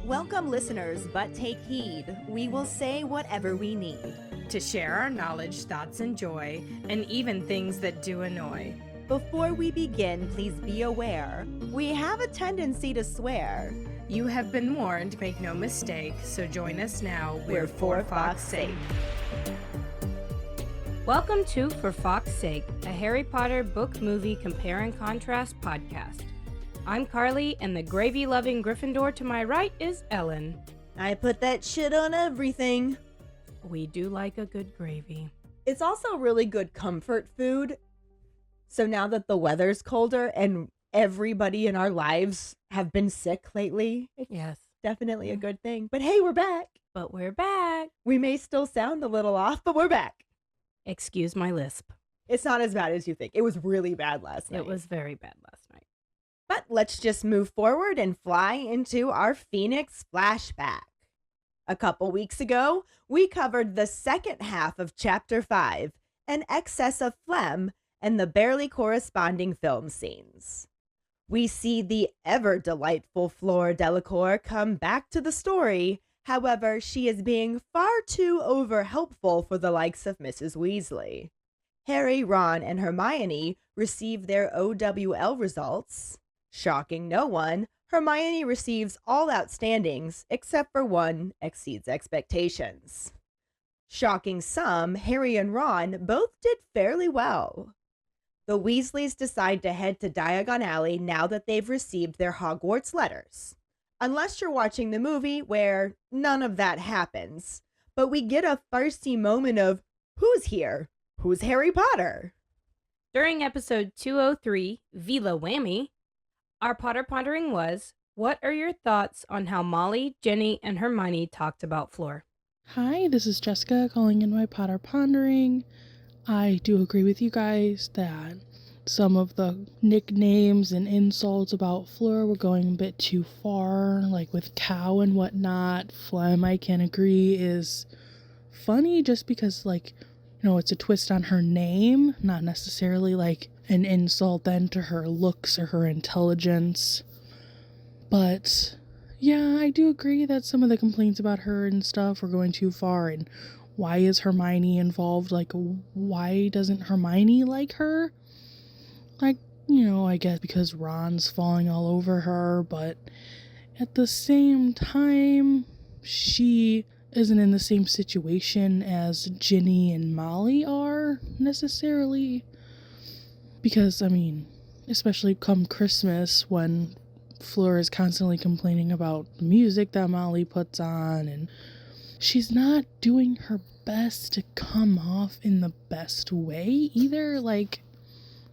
Welcome, listeners, but take heed. We will say whatever we need to share our knowledge, thoughts, and joy, and even things that do annoy. Before we begin, please be aware, we have a tendency to swear. You have been warned, make no mistake, so join us now. We're for Fawkes' sake. Welcome to For Fawkes' Sake, a Harry Potter book movie compare and contrast podcast. I'm Karlee, and the gravy-loving Gryffindor to my right is Ellen. I put that shit on everything. We do like a good gravy. It's also really good comfort food. So now that the weather's colder and everybody in our lives have been sick lately, it's definitely a good thing. But hey, we're back. But we're back. We may still sound a little off, but we're back. Excuse my lisp. It's not as bad as you think. It was really bad last night. It was very bad last night. But let's just move forward and fly into our Phoenix flashback. A couple weeks ago, we covered the second half of Chapter 5, An Excess of Phlegm, and the barely corresponding film scenes. We see the ever-delightful Fleur Delacour come back to the story. However, she is being far too over-helpful for the likes of Mrs. Weasley. Harry, Ron, and Hermione receive their OWL results. Shocking no one, Hermione receives all outstandings, except for one exceeds expectations. Shocking some, Harry and Ron both did fairly well. The Weasleys decide to head to Diagon Alley now that they've received their Hogwarts letters. Unless you're watching the movie, where none of that happens. But we get a thirsty moment of, who's here? Who's Harry Potter? During episode 203, Vila Whammy, our Potter Pondering was, what are your thoughts on how Molly, Jenny, and Hermione talked about Fleur? Hi, this is Jessica calling in my Potter Pondering. I do agree with you guys that some of the nicknames and insults about Fleur were going a bit too far, like with cow and whatnot. Phlegm, I can agree, is funny just because, like, you know, it's a twist on her name, not necessarily like an insult then to her looks or her intelligence. But yeah, I do agree that some of the complaints about her and stuff were going too far. And why is Hermione involved? Like, why doesn't Hermione like her? Like, you know, I guess because Ron's falling all over her, but at the same time, she isn't in the same situation as Ginny and Molly are, necessarily. Because, I mean, especially come Christmas, when Fleur is constantly complaining about the music that Molly puts on, and she's not doing her best to come off in the best way either. Like,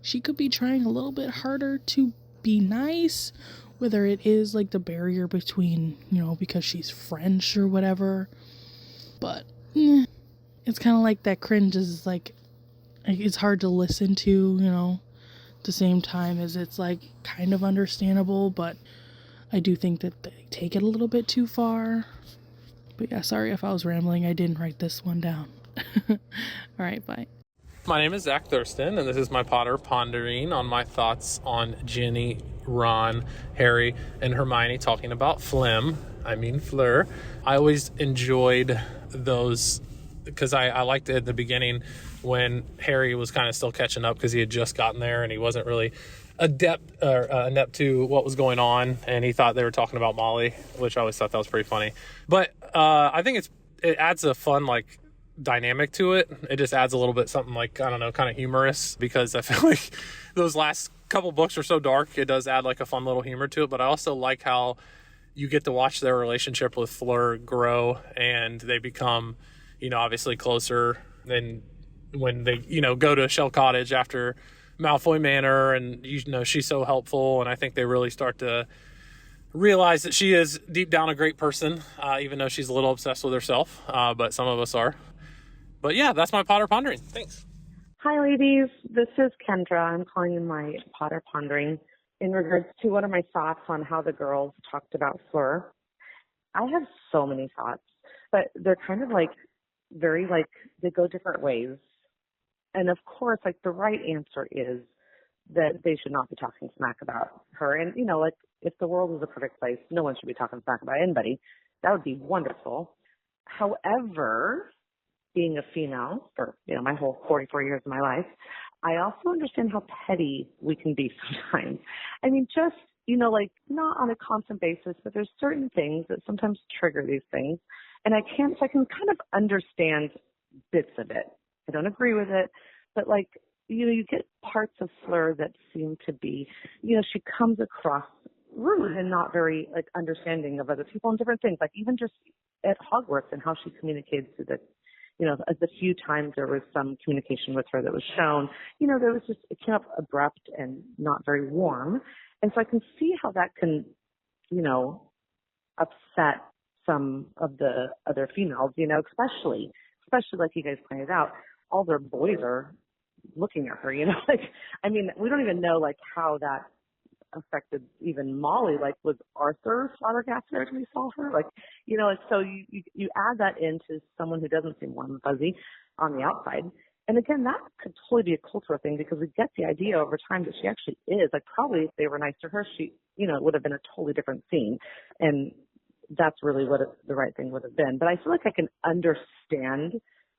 she could be trying a little bit harder to be nice, whether it is like the barrier between, you know, because she's French or whatever. But it's kind of like that cringe is like, it's hard to listen to, you know, at the same time as it's like kind of understandable, but I do think that they take it a little bit too far. But yeah, sorry if I was rambling. I didn't write this one down. All right, bye. My name is Zach Thurston, and this is my Potter Pondering on my thoughts on Ginny, Ron, Harry, and Hermione talking about Fleur. I always enjoyed those because I liked it at the beginning when Harry was kind of still catching up because he had just gotten there and he wasn't really adept to what was going on, and he thought they were talking about Molly, which I always thought that was pretty funny. But I think it adds a fun like dynamic to it. It just adds a little bit something like, I don't know, kind of humorous, because I feel like those last couple books are so dark. It does add like a fun little humor to it. But I also like how you get to watch their relationship with Fleur grow, and they become, you know, obviously closer than when they, you know, go to Shell Cottage after Malfoy Manor, and, you know, she's so helpful. And I think they really start to realize that she is deep down a great person, even though she's a little obsessed with herself, but some of us are. But yeah, that's my Potter Pondering. Thanks. Hi, ladies. This is Kendra. I'm calling in my Potter Pondering in regards to what are my thoughts on how the girls talked about Fleur. I have so many thoughts, but they're kind of like very like they go different ways. And of course, like the right answer is that they should not be talking smack about her. And, like, if the world was a perfect place, no one should be talking smack about anybody. That would be wonderful. However, being a female for, my whole 44 years of my life, I also understand how petty we can be sometimes. I mean, just, like, not on a constant basis, but there's certain things that sometimes trigger these things. And I can kind of understand bits of it. I don't agree with it, but, like, you get parts of Fleur that seem to be, she comes across rude and not very, like, understanding of other people and different things. Like, even just at Hogwarts and how she communicates to the, the few times there was some communication with her that was shown, there was just, it came up abrupt and not very warm. And so I can see how that can, upset some of the other females, especially like you guys pointed out, all their boys are looking at her, like, I mean, we don't even know, like, how that affected even Molly. Like, was Arthur flabbergasted when he saw her? Like, so you add that into someone who doesn't seem warm and fuzzy on the outside. And again, that could totally be a cultural thing, because we get the idea over time that she actually is, like, probably if they were nice to her, she, it would have been a totally different scene. And that's really what the right thing would have been. But I feel like I can understand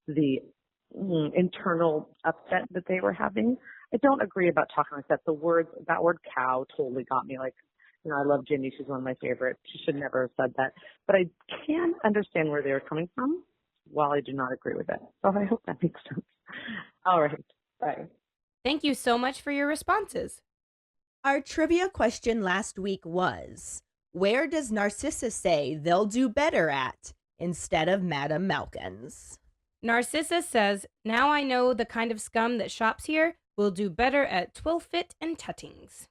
the internal upset that they were having. I don't agree about talking like that. That word cow totally got me. Like, I love Ginny. She's one of my favorites. She should never have said that. But I can understand where they were coming from, while I do not agree with it. So I hope that makes sense. All right. Bye. Thank you so much for your responses. Our trivia question last week was, where does Narcissa say they'll do better at instead of Madame Malkin's? Narcissa says, now I know the kind of scum that shops here will do better at Twilfit and Tuttings.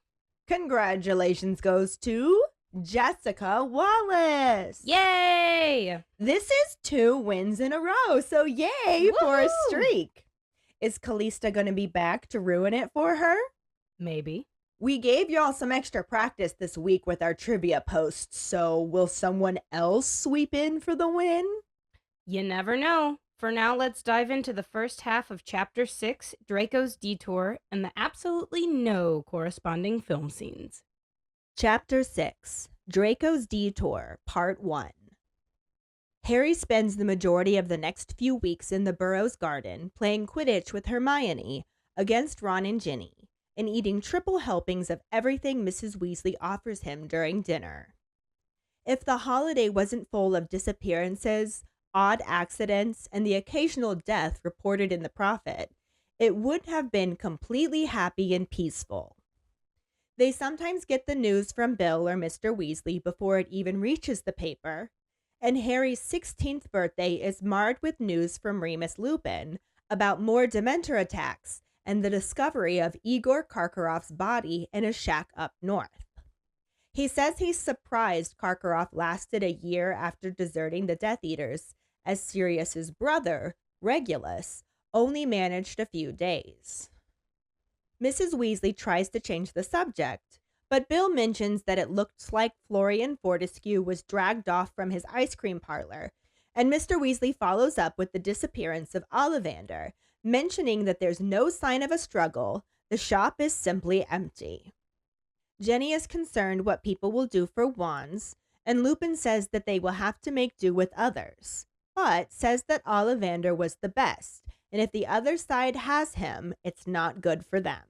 Congratulations goes to Jessica Wallace. Yay! This is 2 wins in a row, so yay Woo-hoo! For a streak. Is Callista going to be back to ruin it for her? Maybe. We gave y'all some extra practice this week with our trivia posts, so will someone else sweep in for the win? You never know. For now, let's dive into the first half of Chapter 6, Draco's Detour, and the absolutely no corresponding film scenes. Chapter 6, Draco's Detour, Part 1. Harry spends the majority of the next few weeks in the Burrows garden playing Quidditch with Hermione against Ron and Ginny, and eating triple helpings of everything Mrs. Weasley offers him during dinner. If the holiday wasn't full of disappearances, odd accidents, and the occasional death reported in the Prophet, it would have been completely happy and peaceful. They sometimes get the news from Bill or Mr. Weasley before it even reaches the paper, and Harry's 16th birthday is marred with news from Remus Lupin about more Dementor attacks and the discovery of Igor Karkaroff's body in a shack up north. He says he's surprised Karkaroff lasted a year after deserting the Death Eaters, as Sirius's brother, Regulus, only managed a few days. Mrs. Weasley tries to change the subject, but Bill mentions that it looks like Florian Fortescue was dragged off from his ice cream parlor, and Mr. Weasley follows up with the disappearance of Ollivander, mentioning that there's no sign of a struggle, the shop is simply empty. Jenny is concerned what people will do for wands, and Lupin says that they will have to make do with others, but says that Ollivander was the best, and if the other side has him, it's not good for them.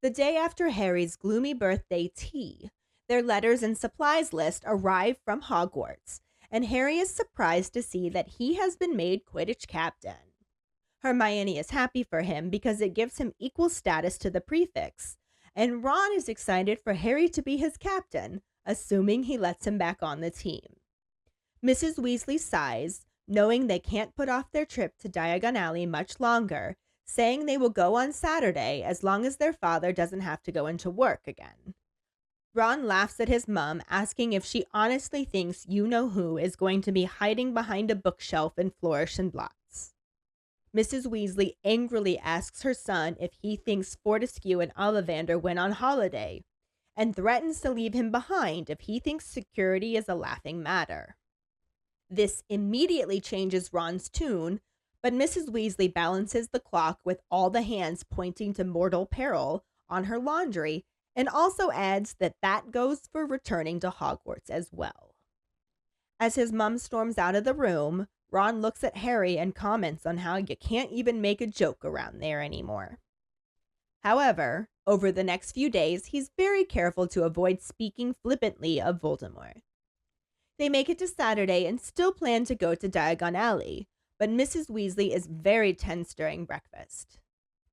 The day after Harry's gloomy birthday tea, their letters and supplies list arrive from Hogwarts, and Harry is surprised to see that he has been made Quidditch captain. Hermione is happy for him because it gives him equal status to the prefix, and Ron is excited for Harry to be his captain, assuming he lets him back on the team. Mrs. Weasley sighs, knowing they can't put off their trip to Diagon Alley much longer, saying they will go on Saturday as long as their father doesn't have to go into work again. Ron laughs at his mom, asking if she honestly thinks you-know-who is going to be hiding behind a bookshelf in Flourish and Blotts. Mrs. Weasley angrily asks her son if he thinks Fortescue and Ollivander went on holiday, and threatens to leave him behind if he thinks security is a laughing matter. This immediately changes Ron's tune, But Mrs. Weasley balances the clock with all the hands pointing to mortal peril on her laundry, and also adds that that goes for returning to Hogwarts as well. As his mom storms out of the room, Ron looks at Harry and comments on how you can't even make a joke around there anymore. However, over the next few days, he's very careful to avoid speaking flippantly of Voldemort. They make it to Saturday and still plan to go to Diagon Alley, but Mrs. Weasley is very tense during breakfast.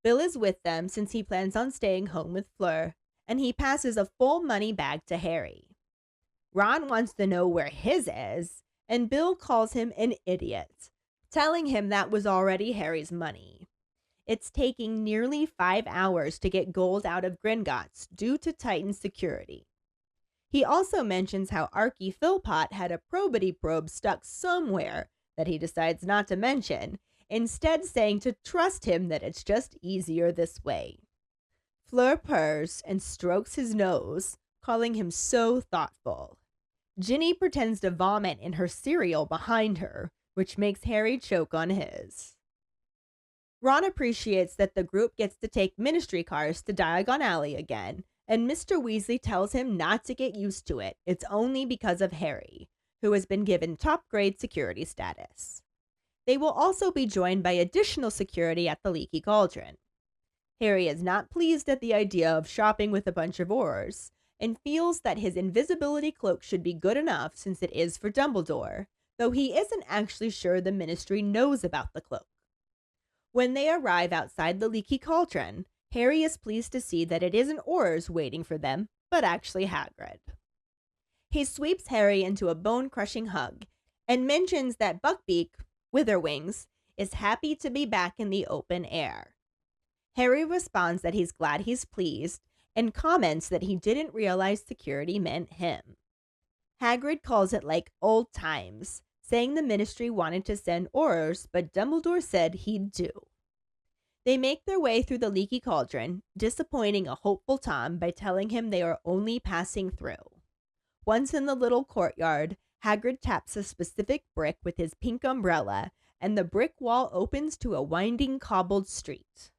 Bill is with them since he plans on staying home with Fleur, and he passes a full money bag to Harry. Ron wants to know where his is, and Bill calls him an idiot, telling him that was already Harry's money. It's taking nearly 5 hours to get gold out of Gringotts due to Titan security. He also mentions how Archie Philpott had a probity probe stuck somewhere that he decides not to mention, instead saying to trust him that it's just easier this way. Fleur purrs and strokes his nose, calling him so thoughtful. Ginny pretends to vomit in her cereal behind her, which makes Harry choke on his. Ron appreciates that the group gets to take ministry cars to Diagon Alley again, and Mr. Weasley tells him not to get used to it. It's only because of Harry, who has been given top-grade security status. They will also be joined by additional security at the Leaky Cauldron. Harry is not pleased at the idea of shopping with a bunch of Aurors, and feels that his invisibility cloak should be good enough since it is for Dumbledore, though he isn't actually sure the Ministry knows about the cloak. When they arrive outside the Leaky Cauldron, Harry is pleased to see that it isn't Aurors waiting for them, but actually Hagrid. He sweeps Harry into a bone-crushing hug, and mentions that Buckbeak, Witherwings, is happy to be back in the open air. Harry responds that he's glad he's pleased, and comments that he didn't realize security meant him. Hagrid calls it like old times, saying the Ministry wanted to send Aurors, but Dumbledore said he'd do. They make their way through the Leaky Cauldron, disappointing a hopeful Tom by telling him they are only passing through. Once in the little courtyard, Hagrid taps a specific brick with his pink umbrella, and the brick wall opens to a winding cobbled street.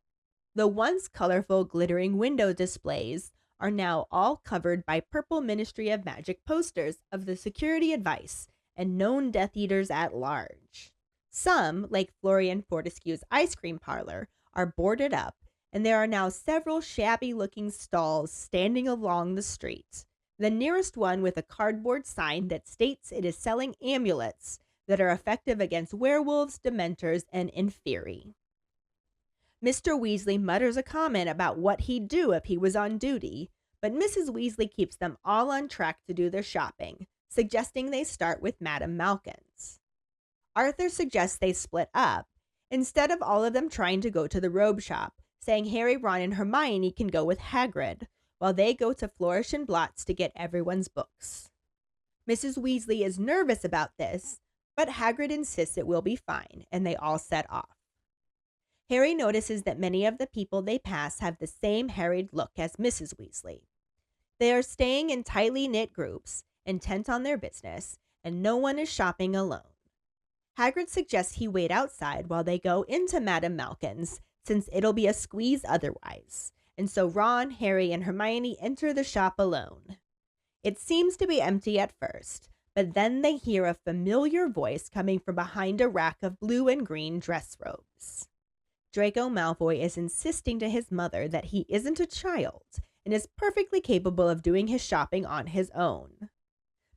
The once colorful glittering window displays are now all covered by purple Ministry of Magic posters of the security advice and known Death Eaters at large. Some, like Florian Fortescue's ice cream parlor, are boarded up, and there are now several shabby-looking stalls standing along the street, the nearest one with a cardboard sign that states it is selling amulets that are effective against werewolves, dementors, and inferi. Mr. Weasley mutters a comment about what he'd do if he was on duty, but Mrs. Weasley keeps them all on track to do their shopping, suggesting they start with Madame Malkin's. Arthur suggests they split up, instead of all of them trying to go to the robe shop, saying Harry, Ron, and Hermione can go with Hagrid, while they go to Flourish and Blotts to get everyone's books. Mrs. Weasley is nervous about this, but Hagrid insists it will be fine, and they all set off. Harry notices that many of the people they pass have the same harried look as Mrs. Weasley. They are staying in tightly knit groups, intent on their business, and no one is shopping alone. Hagrid suggests he wait outside while they go into Madame Malkin's, since it'll be a squeeze otherwise, and so Ron, Harry, and Hermione enter the shop alone. It seems to be empty at first, but then they hear a familiar voice coming from behind a rack of blue and green dress robes. Draco Malfoy is insisting to his mother that he isn't a child and is perfectly capable of doing his shopping on his own.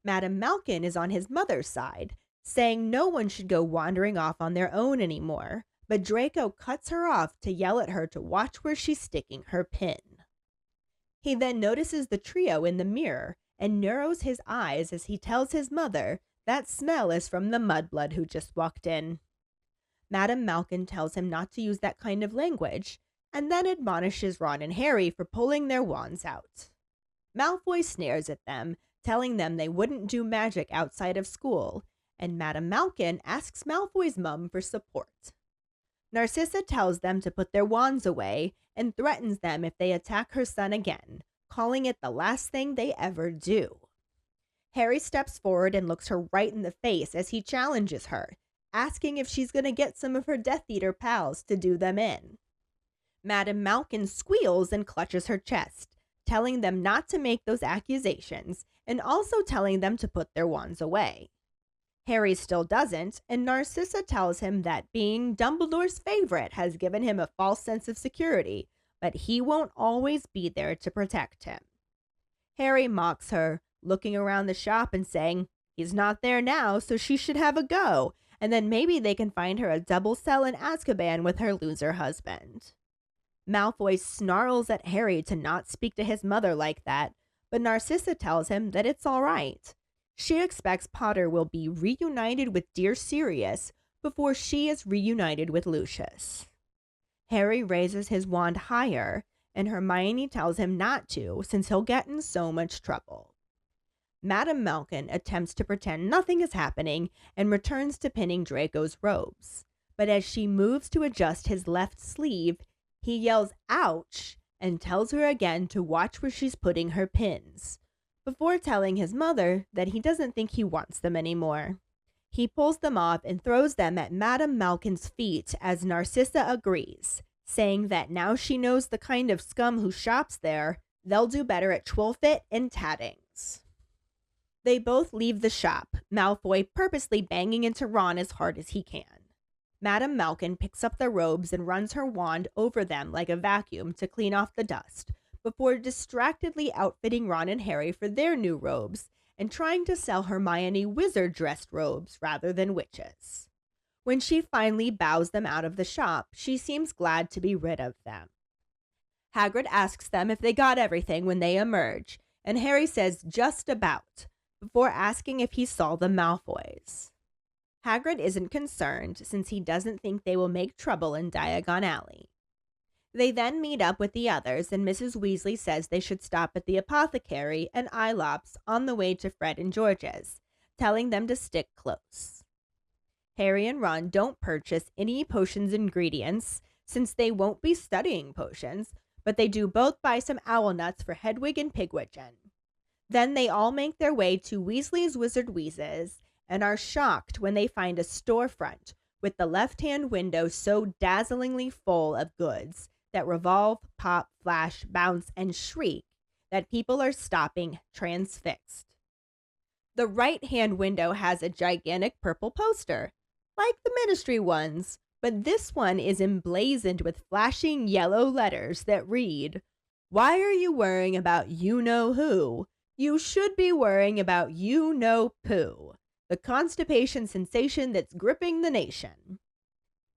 Madame Malkin is on his mother's side, saying no one should go wandering off on their own anymore, but Draco cuts her off to yell at her to watch where she's sticking her pin. He then notices the trio in the mirror and narrows his eyes as he tells his mother that smell is from the mudblood who just walked in. Madame Malkin tells him not to use that kind of language, and then admonishes Ron and Harry for pulling their wands out. Malfoy sneers at them, telling them they wouldn't do magic outside of school, and Madame Malkin asks Malfoy's mum for support. Narcissa tells them to put their wands away and threatens them if they attack her son again, calling it the last thing they ever do. Harry steps forward and looks her right in the face as he challenges her, asking if she's going to get some of her Death Eater pals to do them in. Madame Malkin squeals and clutches her chest, telling them not to make those accusations and also telling them to put their wands away. Harry still doesn't, and Narcissa tells him that being Dumbledore's favorite has given him a false sense of security, but he won't always be there to protect him. Harry mocks her, looking around the shop and saying, he's not there now, so she should have a go, and then maybe they can find her a double cell in Azkaban with her loser husband. Malfoy snarls at Harry to not speak to his mother like that, but Narcissa tells him that it's all right. She expects Potter will be reunited with dear Sirius before she is reunited with Lucius. Harry raises his wand higher, and Hermione tells him not to since he'll get in so much trouble. Madame Malkin attempts to pretend nothing is happening and returns to pinning Draco's robes, but as she moves to adjust his left sleeve, he yells ouch and tells her again to watch where she's putting her pins, before telling his mother that he doesn't think he wants them anymore. He pulls them off and throws them at Madame Malkin's feet as Narcissa agrees, saying that now she knows the kind of scum who shops there, they'll do better at Twilfit and Tattings. They both leave the shop, Malfoy purposely banging into Ron as hard as he can. Madame Malkin picks up the robes and runs her wand over them like a vacuum to clean off the dust, before distractedly outfitting Ron and Harry for their new robes and trying to sell Hermione wizard-dressed robes rather than witches. When she finally bows them out of the shop, she seems glad to be rid of them. Hagrid asks them if they got everything when they emerge, and Harry says just about, before asking if he saw the Malfoys. Hagrid isn't concerned since he doesn't think they will make trouble in Diagon Alley. They then meet up with the others, and Mrs. Weasley says they should stop at the apothecary and Ilops on the way to Fred and George's, telling them to stick close. Harry and Ron don't purchase any potions ingredients since they won't be studying potions, but they do both buy some owl nuts for Hedwig and Pigwidgeon. Then they all make their way to Weasley's Wizard Wheezes and are shocked when they find a storefront with the left-hand window so dazzlingly full of goods that revolve, pop, flash, bounce, and shriek that people are stopping transfixed. The right-hand window has a gigantic purple poster, like the Ministry ones, but this one is emblazoned with flashing yellow letters that read, "Why are you worrying about you-know-who? You should be worrying about you-know-poo, the constipation sensation that's gripping the nation."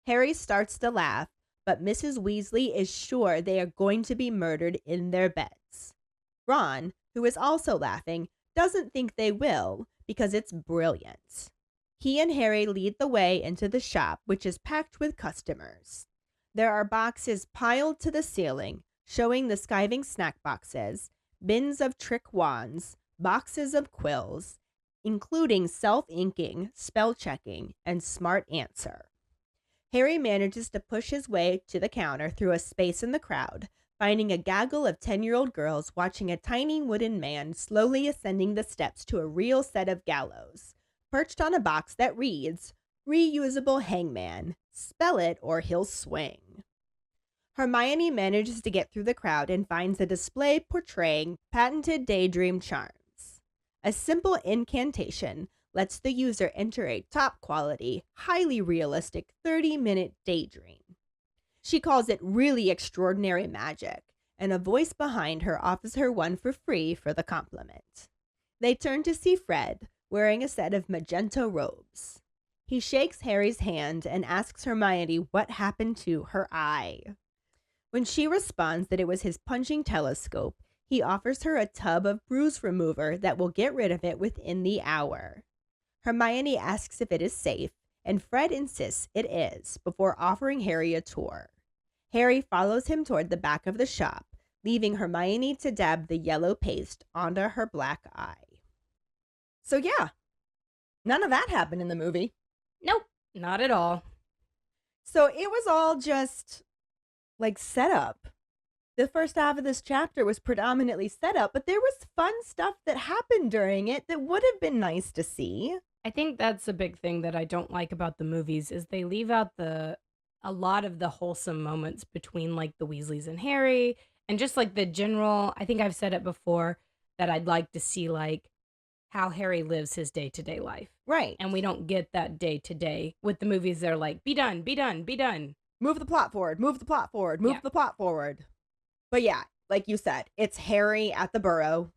Harry starts to laugh, but Mrs. Weasley is sure they are going to be murdered in their beds. Ron, who is also laughing, doesn't think they will because it's brilliant. He and Harry lead the way into the shop, which is packed with customers. There are boxes piled to the ceiling, showing the skiving snack boxes, bins of trick wands, boxes of quills, including self-inking, spell-checking, and smart answer. Harry manages to push his way to the counter through a space in the crowd, finding a gaggle of 10-year-old girls watching a tiny wooden man slowly ascending the steps to a real set of gallows, perched on a box that reads, "Reusable hangman. Spell it or he'll swing." Hermione manages to get through the crowd and finds a display portraying patented daydream charms. A simple incantation lets the user enter a top-quality, highly realistic 30-minute daydream. She calls it really extraordinary magic, and a voice behind her offers her one for free for the compliment. They turn to see Fred, wearing a set of magenta robes. He shakes Harry's hand and asks Hermione what happened to her eye. When she responds that it was his punching telescope, he offers her a tub of bruise remover that will get rid of it within the hour. Hermione asks if it is safe, and Fred insists it is, before offering Harry a tour. Harry follows him toward the back of the shop, leaving Hermione to dab the yellow paste onto her black eye. So yeah, none of that happened in the movie. Nope, not at all. So it was all just like set up. The first half of this chapter was predominantly set up, but there was fun stuff that happened during it that would have been nice to see. I think that's a big thing that I don't like about the movies is they leave out a lot of the wholesome moments between like the Weasleys and Harry and just like the general, I think I've said it before that I'd like to see like how Harry lives his day-to-day life. Right. And we don't get that day-to-day with the movies. They're like, be done, be done, be done. Move the plot forward, move the plot forward, move Yeah. the plot forward. But yeah, like you said, it's Harry at the Burrow,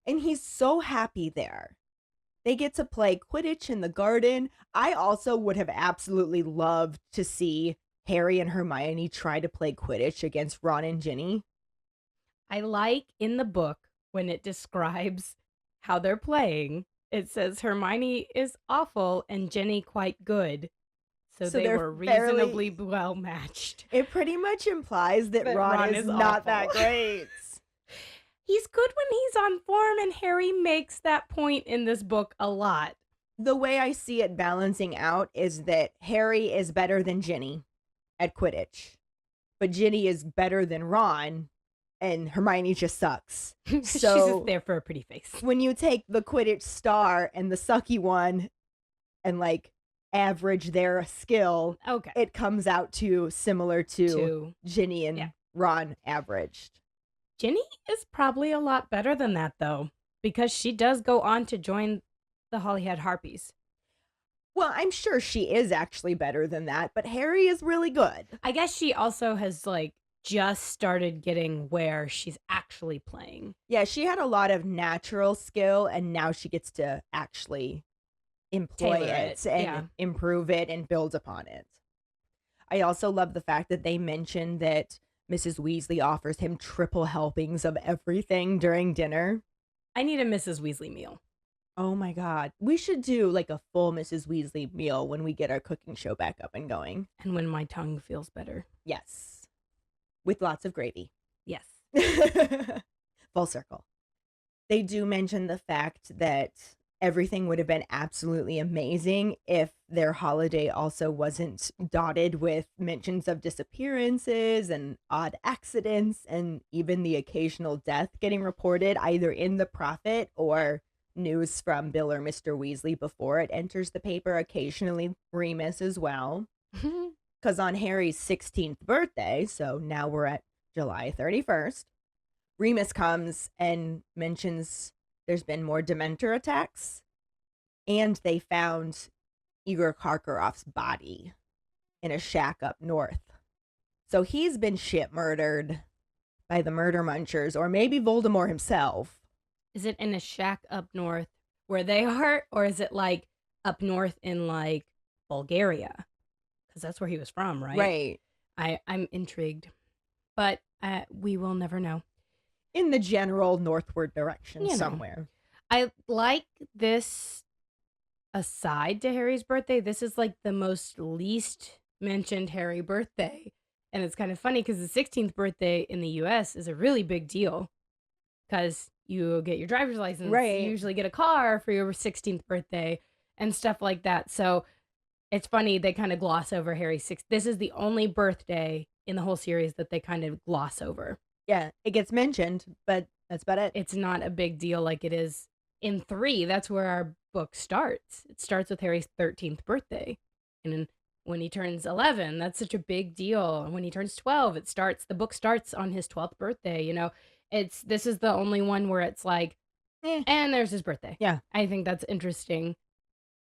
and he's so happy there. They get to play Quidditch in the garden. I also would have absolutely loved to see Harry and Hermione try to play Quidditch against Ron and Ginny. I like in the book when it describes how they're playing, it says Hermione is awful and Ginny quite good. So they they're were fairly- reasonably well matched. It pretty much implies that But Ron is not that awful. great. He's good when he's on form, and Harry makes that point in this book a lot. The way I see it balancing out is that Harry is better than Ginny at Quidditch, but Ginny is better than Ron, and Hermione just sucks. She's So- just there for a pretty face. When you take the Quidditch star and the sucky one and like average their skill, Okay. it comes out to similar to Two. Ginny and Yeah. Ron averaged. Ginny is probably a lot better than that, though, because she does go on to join the Holyhead Harpies. Well, I'm sure she is actually better than that, but Harry is really good. I guess she also has, like, just started getting where she's actually playing. Yeah, she had a lot of natural skill, and now she gets to actually employ Tailor it it, and yeah. improve it and build upon it. I also love the fact that they mentioned that Mrs. Weasley offers him triple helpings of everything during dinner. I need a Mrs. Weasley meal. Oh my God. We should do like a full Mrs. Weasley meal when we get our cooking show back up and going. And when my tongue feels better. Yes. With lots of gravy. Yes. Full circle. They do mention the fact that everything would have been absolutely amazing if their holiday also wasn't dotted with mentions of disappearances and odd accidents and even the occasional death getting reported either in the Prophet or news from Bill or Mr. Weasley before it enters the paper, occasionally Remus as well. Because on Harry's 16th birthday, so now we're at July 31st, Remus comes and mentions there's been more Dementor attacks, and they found Igor Karkaroff's body in a shack up north. So he's been shit murdered by the murder munchers, or maybe Voldemort himself. Is it in a shack up north where they are? Or is it like up north in like Bulgaria? Because that's where he was from, right? Right. I'm intrigued. But we will never know. In the general northward direction You know. somewhere. I like this aside to Harry's birthday. This is like the most least mentioned Harry birthday. And it's kind of funny because the 16th birthday in the US is a really big deal because you get your driver's license. Right. You usually get a car for your 16th birthday and stuff like that. So it's funny they kind of gloss over Harry's 6th. This is the only birthday in the whole series that they kind of gloss over. Yeah, it gets mentioned, but that's about it. It's not a big deal like it is in 3. That's where our book starts. It starts with Harry's 13th birthday. And then when he turns 11, that's such a big deal. And when he turns 12, the book starts on his 12th birthday. You know, this is the only one where it's like, and there's his birthday. Yeah. I think that's interesting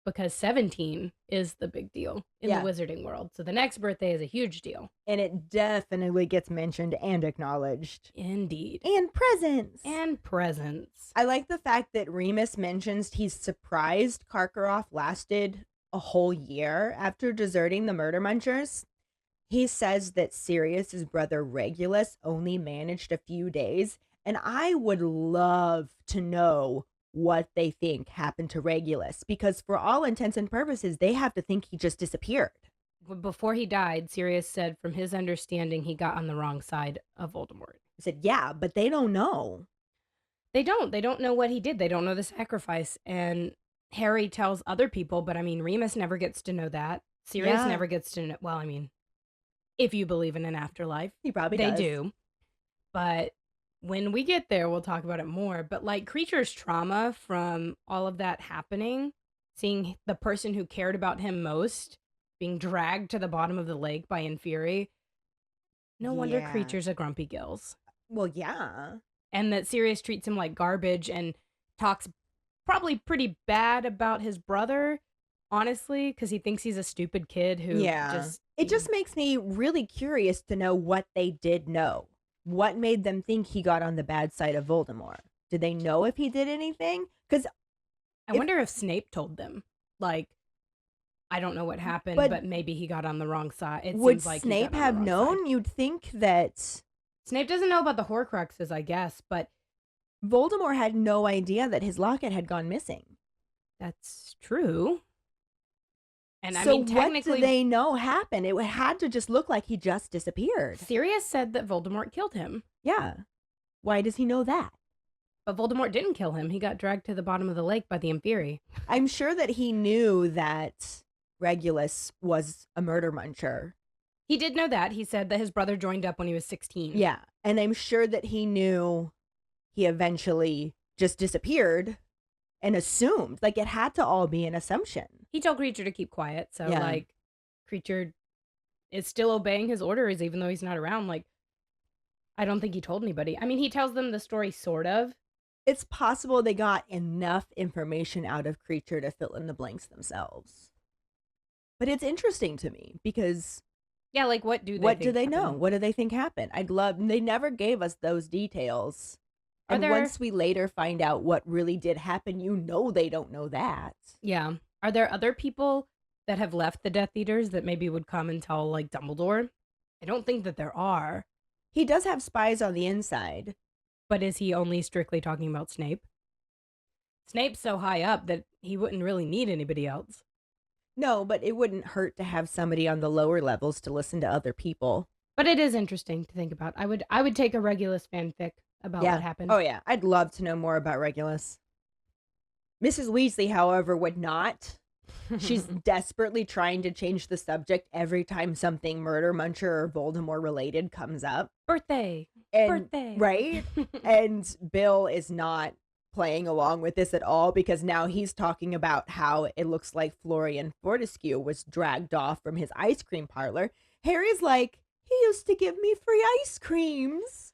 because 17 is the big deal in Yeah. the wizarding world. So the next birthday is a huge deal. And it definitely gets mentioned and acknowledged. Indeed. And presents. And presents. I like the fact that Remus mentions he's surprised Karkaroff lasted a whole year after deserting the Murder Munchers. He says that Sirius's brother Regulus only managed a few days, and I would love to know what they think happened to Regulus, because for all intents and purposes, they have to think he just disappeared. Before he died, Sirius said from his understanding he got on the wrong side of Voldemort. I said, yeah, but they don't know. They don't know what he did. They don't know the sacrifice. And Harry tells other people, but I mean, Remus never gets to know that. Sirius Yeah. never gets to know. Well, I mean, if you believe in an afterlife, He probably they does. do. But when we get there, we'll talk about it more. But like Creature's trauma from all of that happening, seeing the person who cared about him most being dragged to the bottom of the lake by Inferi. No wonder Yeah. Creature's a grumpy gills. Well, yeah. And that Sirius treats him like garbage and talks probably pretty bad about his brother, honestly, because he thinks he's a stupid kid who It just makes me really curious to know what they did know. What made them think he got on the bad side of Voldemort? Did they know if he did anything? Because I wonder if Snape told them. Like, I don't know what happened, but maybe he got on the wrong side. It would seems like Snape have known? You'd think that Snape doesn't know about the Horcruxes, I guess, but Voldemort had no idea that his locket had gone missing. that's true. And So I mean, what technically, do they know happened? It had to just look like he just disappeared. Sirius said that Voldemort killed him, Yeah. Why does he know that? but Voldemort didn't kill him. He got dragged to the bottom of the lake by the Inferi. I'm sure that he knew that Regulus was a murder muncher. He did know that. He said that his brother joined up when he was 16. Yeah. And I'm sure that he knew he eventually just disappeared and assumed. Like, it had to all be an assumption. He told Creature to keep quiet, so, Yeah. like, Creature is still obeying his orders even though he's not around. Like, I don't think he told anybody. I mean, he tells them the story, sort of. It's possible they got enough information out of Creature to fill in the blanks themselves. But it's interesting to me because Yeah, like, what do they what think do they know? happened? What do they think happened? They never gave us those details. Are And there- once we later find out what really did happen, they don't know that. Yeah. Are there other people that have left the Death Eaters that maybe would come and tell, like, Dumbledore? I don't think that there are. He does have spies on the inside. But is he only strictly talking about Snape? Snape's so high up that he wouldn't really need anybody else. No, but it wouldn't hurt to have somebody on the lower levels to listen to other people. But it is interesting to think about. I would take a Regulus fanfic about what happened. Oh, yeah. I'd love to know more about Regulus. Mrs. Weasley, however, would not. She's desperately trying to change the subject every time something murder muncher or Voldemort related comes up. Birthday. And, right? And Bill is not playing along with this at all because now he's talking about how it looks like Florian Fortescue was dragged off from his ice cream parlor. Harry's like, he used to give me free ice creams.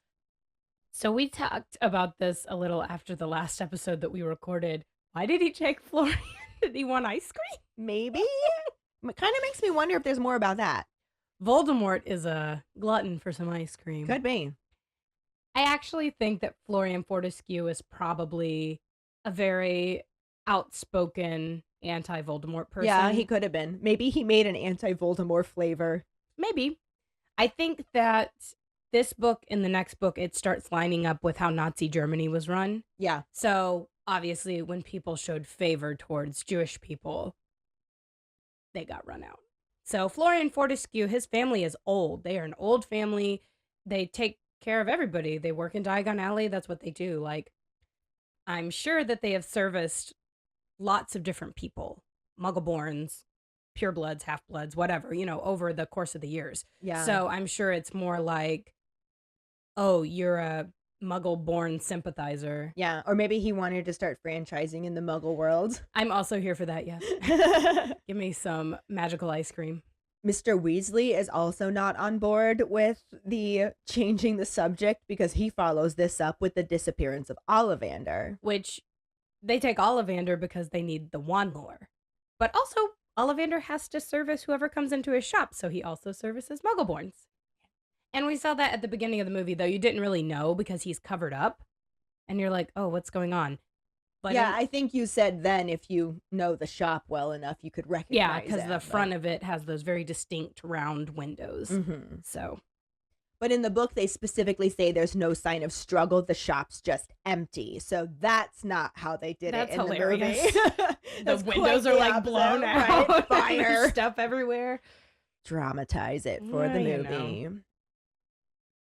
So we talked about this a little after the last episode that we recorded. Why did he take Florian? Did he want ice cream? Maybe? It kind of makes me wonder if there's more about that. Voldemort is a glutton for some ice cream. Could be. I actually think that Florian Fortescue is probably a very outspoken anti-Voldemort person. Yeah, he could have been. Maybe he made an anti-Voldemort flavor. Maybe. I think that this book and the next book, it starts lining up with how Nazi Germany was run. Yeah. So obviously when people showed favor towards Jewish people, they got run out. So Florian Fortescue, his family is old. They are an old family. They take care of everybody. They work in Diagon Alley. That's what they do. Like, I'm sure that they have serviced lots of different people, Muggleborns, purebloods, half-bloods, whatever, over the course of the years. Yeah. So I'm sure it's more like, oh, you're a Muggle-born sympathizer. Yeah, or maybe he wanted to start franchising in the Muggle world. I'm also here for that, yes. Give me some magical ice cream. Mr. Weasley is also not on board with the changing the subject because he follows this up with the disappearance of Ollivander. Which they take Ollivander because they need the wand lore. But also, Ollivander has to service whoever comes into his shop, so he also services Muggleborns. And we saw that at the beginning of the movie, though you didn't really know because he's covered up. And you're like, oh, what's going on? But yeah, I think you said then if you know the shop well enough, you could recognize yeah, because him, the front of it has those very distinct round windows. Mm-hmm. So, but in the book, they specifically say there's no sign of struggle. The shop's just empty. So that's not how they did That's it in hilarious. the movie. the That's windows quite are the like opposite, blown right? out. Fire. There's stuff everywhere. Dramatize it for the Yeah, movie.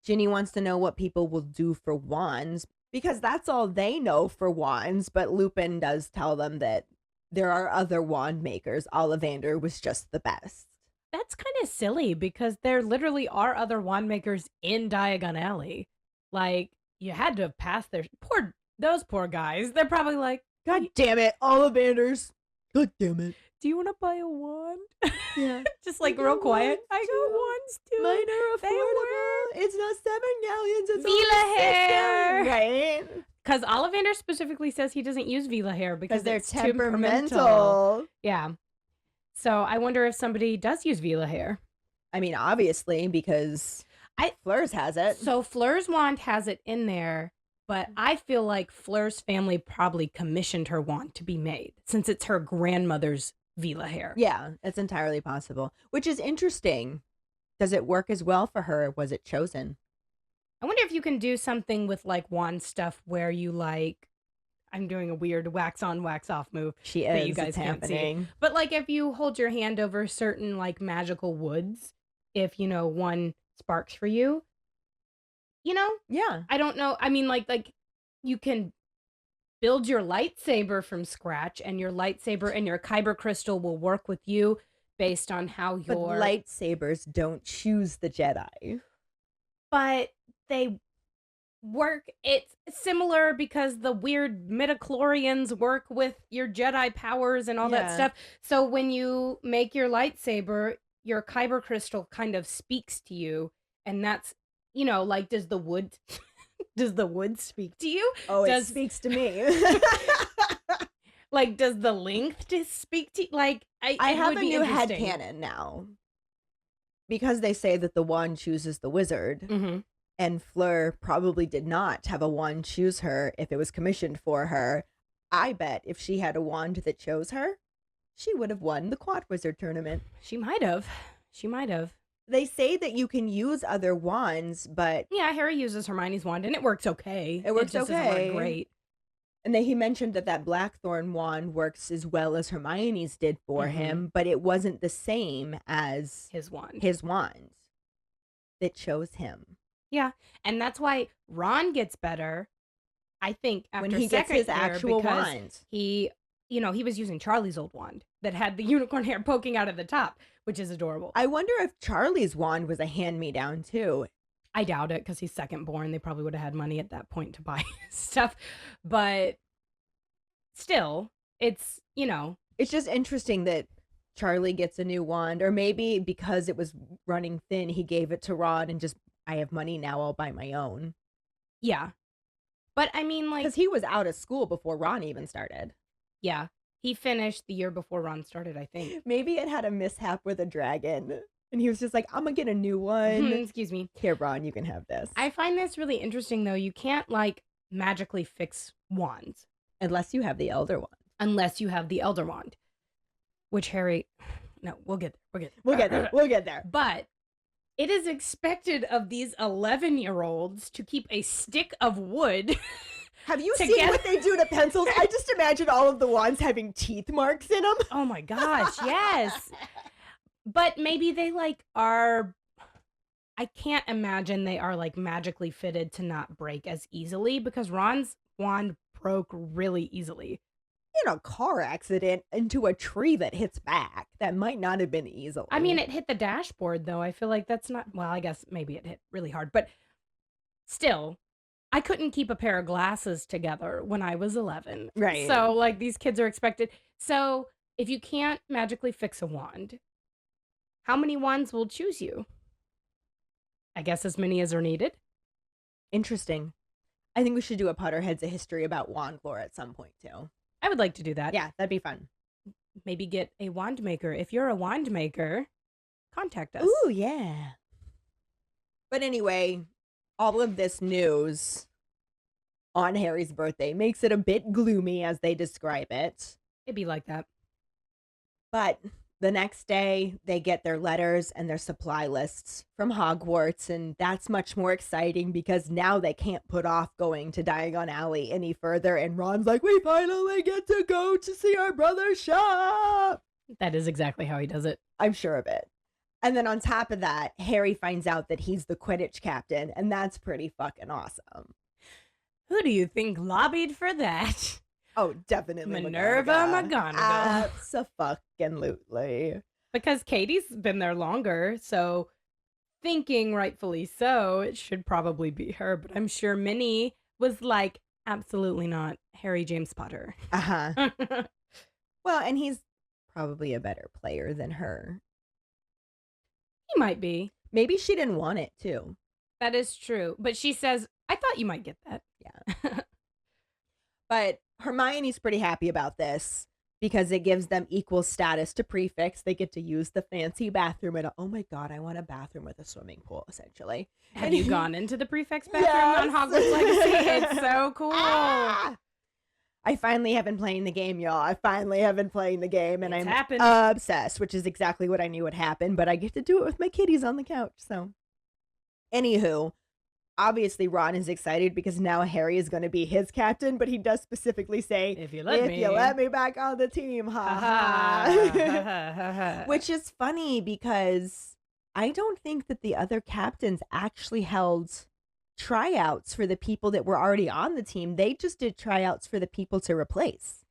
Ginny wants to know what people will do for wands because that's all they know for wands. But Lupin does tell them that there are other wand makers. Ollivander was just the best. That's kind of silly because there literally are other wand makers in Diagon Alley. Like, you had to have passed those poor guys. They're probably like, God damn it, Ollivander's. God damn it. Do you want to buy a wand? Yeah. Just like I real got quiet. wands, I too. got wands too. Mine are They affordable. It's not 7 galleons. It's Vila only 6 hair. galleons. Right? Because Ollivander specifically says he doesn't use Vila hair because They're it's temperamental. temperamental. Yeah. So I wonder if somebody does use Vila hair. I mean, obviously, because Fleur's has it. So Fleur's wand has it in there, but I feel like Fleur's family probably commissioned her wand to be made since it's her grandmother's Vila hair. Yeah, it's entirely possible, which is interesting. Does it work as well for her? Or was it chosen? I wonder if you can do something with like wand stuff where you like, I'm doing a weird wax on, wax off move. She that is. you guys It's can't happening. see. But like if you hold your hand over certain like magical woods, if you know one sparks for you, you know, Yeah. I don't know. I mean, like you can build your lightsaber from scratch, and your lightsaber and your kyber crystal will work with you based on how But your lightsabers don't choose the Jedi. but they work. It's similar because the weird midichlorians work with your Jedi powers and all that Yeah. stuff. So when you make your lightsaber, your kyber crystal kind of speaks to you, and that's, you know, like does the wood does the wood speak to you? Oh, it Does- speaks to me. Like does the length just speak to like I it have would a be new interesting. headcanon now. Because they say that the wand chooses the wizard, Mm-hmm. and Fleur probably did not have a wand choose her if it was commissioned for her. I bet if she had a wand that chose her, she would have won the Quad Wizard tournament. She might have. She might have. They say that you can use other wands, but Yeah, Harry uses Hermione's wand and it works okay. It works just doesn't work okay. great. and then he mentioned that Blackthorn wand works as well as Hermione's did for Mhm. him, but it wasn't the same as His wand. his wands that chose him. And that's why Ron gets better, I think, after When he gets second his year, actual because wand. he, you know, he was using Charlie's old wand that had the unicorn hair poking out of the top, which is adorable. I wonder if Charlie's wand was a hand-me-down too. I doubt it because he's second born. They probably would have had money at that point to buy stuff. But still, it's, you know, It's just interesting that Charlie gets a new wand, or maybe because it was running thin, he gave it to Ron and just, I have money now, I'll buy my own. yeah. But I mean, like, Because he was out of school before Ron even started. yeah, he finished the year before Ron started, I think. Maybe it had a mishap with a dragon, and he was just like, I'm gonna get a new one. Excuse me. Here, Ron, you can have this. I find this really interesting, though. You can't, like, magically fix wands Unless you have the Elder Wand. unless you have the Elder Wand, which Harry, no, we'll get there. We'll get there. We'll get there. But it is expected of these 11-year-olds to keep a stick of wood. Have you seen Together- what they do to pencils? I just imagine all of the wands having teeth marks in them. Oh my gosh, yes. But maybe they like are, I can't imagine they are like magically fitted to not break as easily because Ron's wand broke really easily. In a car accident into a tree that hits back. That might not have been easily. I mean, it hit the dashboard though. I feel like that's not, well, I guess maybe it hit really hard, but still, I couldn't keep a pair of glasses together when I was 11. Right. So like these kids are expected. So if you can't magically fix a wand, how many wands will choose you? I guess as many as are needed. Interesting. I think we should do a Potterheads a history about wand lore at some point too. I would like to do that. Yeah, that'd be fun. Maybe get a wand maker. If you're a wand maker, contact us. Ooh, yeah. But anyway, all of this news on Harry's birthday makes it a bit gloomy as they describe it. It'd be like that. But the next day, they get their letters and their supply lists from Hogwarts, and that's much more exciting because now they can't put off going to Diagon Alley any further, and Ron's like, we finally get to go to see our brother shop! That is exactly how he does it. I'm sure of it. And then on top of that, Harry finds out that he's the Quidditch captain, and that's pretty fucking awesome. Who do you think lobbied for that? Oh, definitely Minerva McGonagall. Abso-fucking-lutely. Because Katie's been there longer, so thinking rightfully so, it should probably be her. But I'm sure Minnie was like, absolutely not Harry James Potter. Uh-huh. Well, and he's probably a better player than her. He might be. Maybe she didn't want it too. That is true. But she says, I thought you might get that. Yeah. But Hermione's pretty happy about this because it gives them equal status to Prefix. They get to use the fancy bathroom and oh my god, I want a bathroom with a swimming pool, essentially. Have you gone into the Prefect's bathroom on Hogwarts Legacy? It's so cool. Ah! I finally have been playing the game, y'all. I finally have been playing the game, and It's I'm happened. obsessed, which is exactly what I knew would happen, but I get to do it with my kitties on the couch, so. Anywho, obviously Ron is excited because now Harry is going to be his captain, but he does specifically say, If you let me back on the team, ha ha. Which is funny because I don't think that the other captains actually held tryouts for the people that were already on the team. They just did tryouts for the people to replace.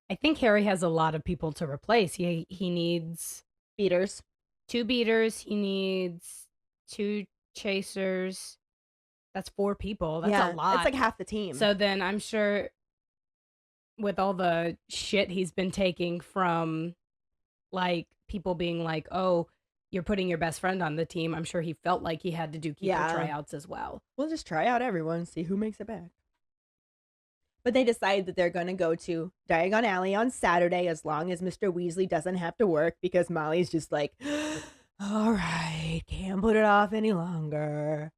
I think Harry has a lot of people to replace. He needs Beaters. 2 beaters. He needs 2 chasers. That's 4 people. That's a lot. It's like half the team. So then I'm sure with all the shit he's been taking from like people being like, oh, you're putting your best friend on the team, I'm sure he felt like he had to do keeper tryouts as well. We'll just try out everyone, see who makes it back. But they decide that they're going to go to Diagon Alley on Saturday as long as Mr. Weasley doesn't have to work because Molly's just like, all right, can't put it off any longer.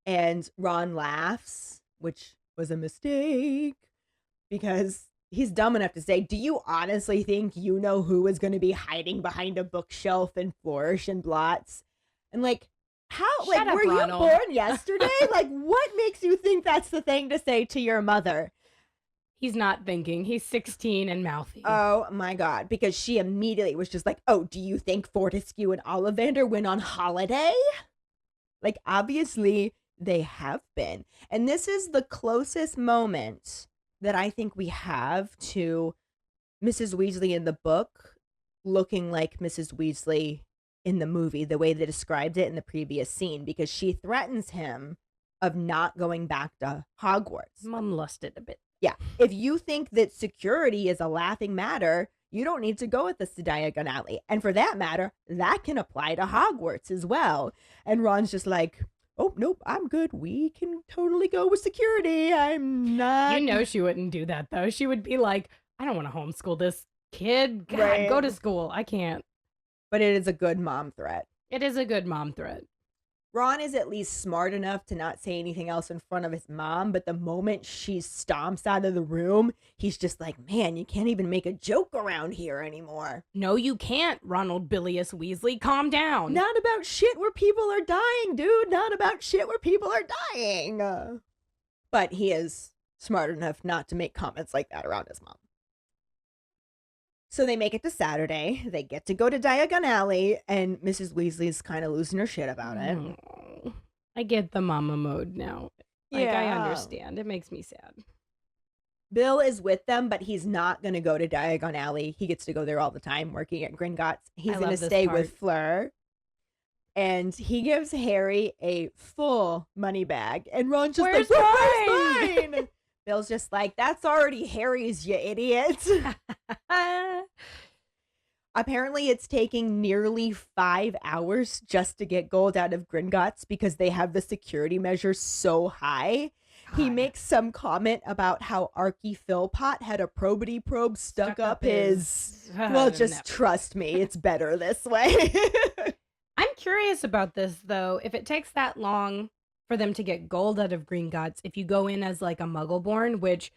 And Ron laughs, which was a mistake because he's dumb enough to say, do you honestly think you know who is going to be hiding behind a bookshelf and Flourish and Blots? And like, how, Shut up, were Ronald. you born yesterday? Like, what makes you think that's the thing to say to your mother? He's not thinking. He's 16 and mouthy. Oh my God. Because she immediately was just like, oh, do you think Fortescue and Ollivander went on holiday? Like, obviously they have been. And this is the closest moment that I think we have to Mrs. Weasley in the book looking like Mrs. Weasley in the movie, the way they described it in the previous scene, because she threatens him of not going back to Hogwarts. Mom lusted a bit. Yeah. If you think that security is a laughing matter, you don't need to go with us to Diagon Alley. And for that matter, that can apply to Hogwarts as well. And Ron's just like, oh, nope, I'm good. We can totally go with security. I'm not. You know she wouldn't do that, though. She would be like, I don't want to homeschool this kid. God, Right. go to school. I can't. But it is a good mom threat. It is a good mom threat. Ron is at least smart enough to not say anything else in front of his mom, but the moment she stomps out of the room, he's just like, man, you can't even make a joke around here anymore. No, you can't, Ronald Bilius Weasley. Calm down. Not about shit where people are dying, dude. Not about shit where people are dying. But he is smart enough not to make comments like that around his mom. So they make it to Saturday. They get to go to Diagon Alley, and Mrs. Weasley's kind of losing her shit about it. Oh, I get the mama mode now. Like, I Yeah. understand. It makes me sad. Bill is with them, but he's not going to go to Diagon Alley. He gets to go there all the time, working at Gringotts. He's I going to love this stay part. with Fleur. And he gives Harry a full money bag. And Ron's just Where's like, mine?" where's mine? Bill's just like, that's already Harry's, you idiot. Apparently, it's taking nearly 5 hours just to get gold out of Gringotts because they have the security measures so high. He God. makes some comment about how Archie Philpott had a probity probe stuck up his. Well, just No. trust me, it's better this way. I'm curious about this, though. If it takes that long for them to get gold out of Gringotts, if you go in as like a Muggleborn, which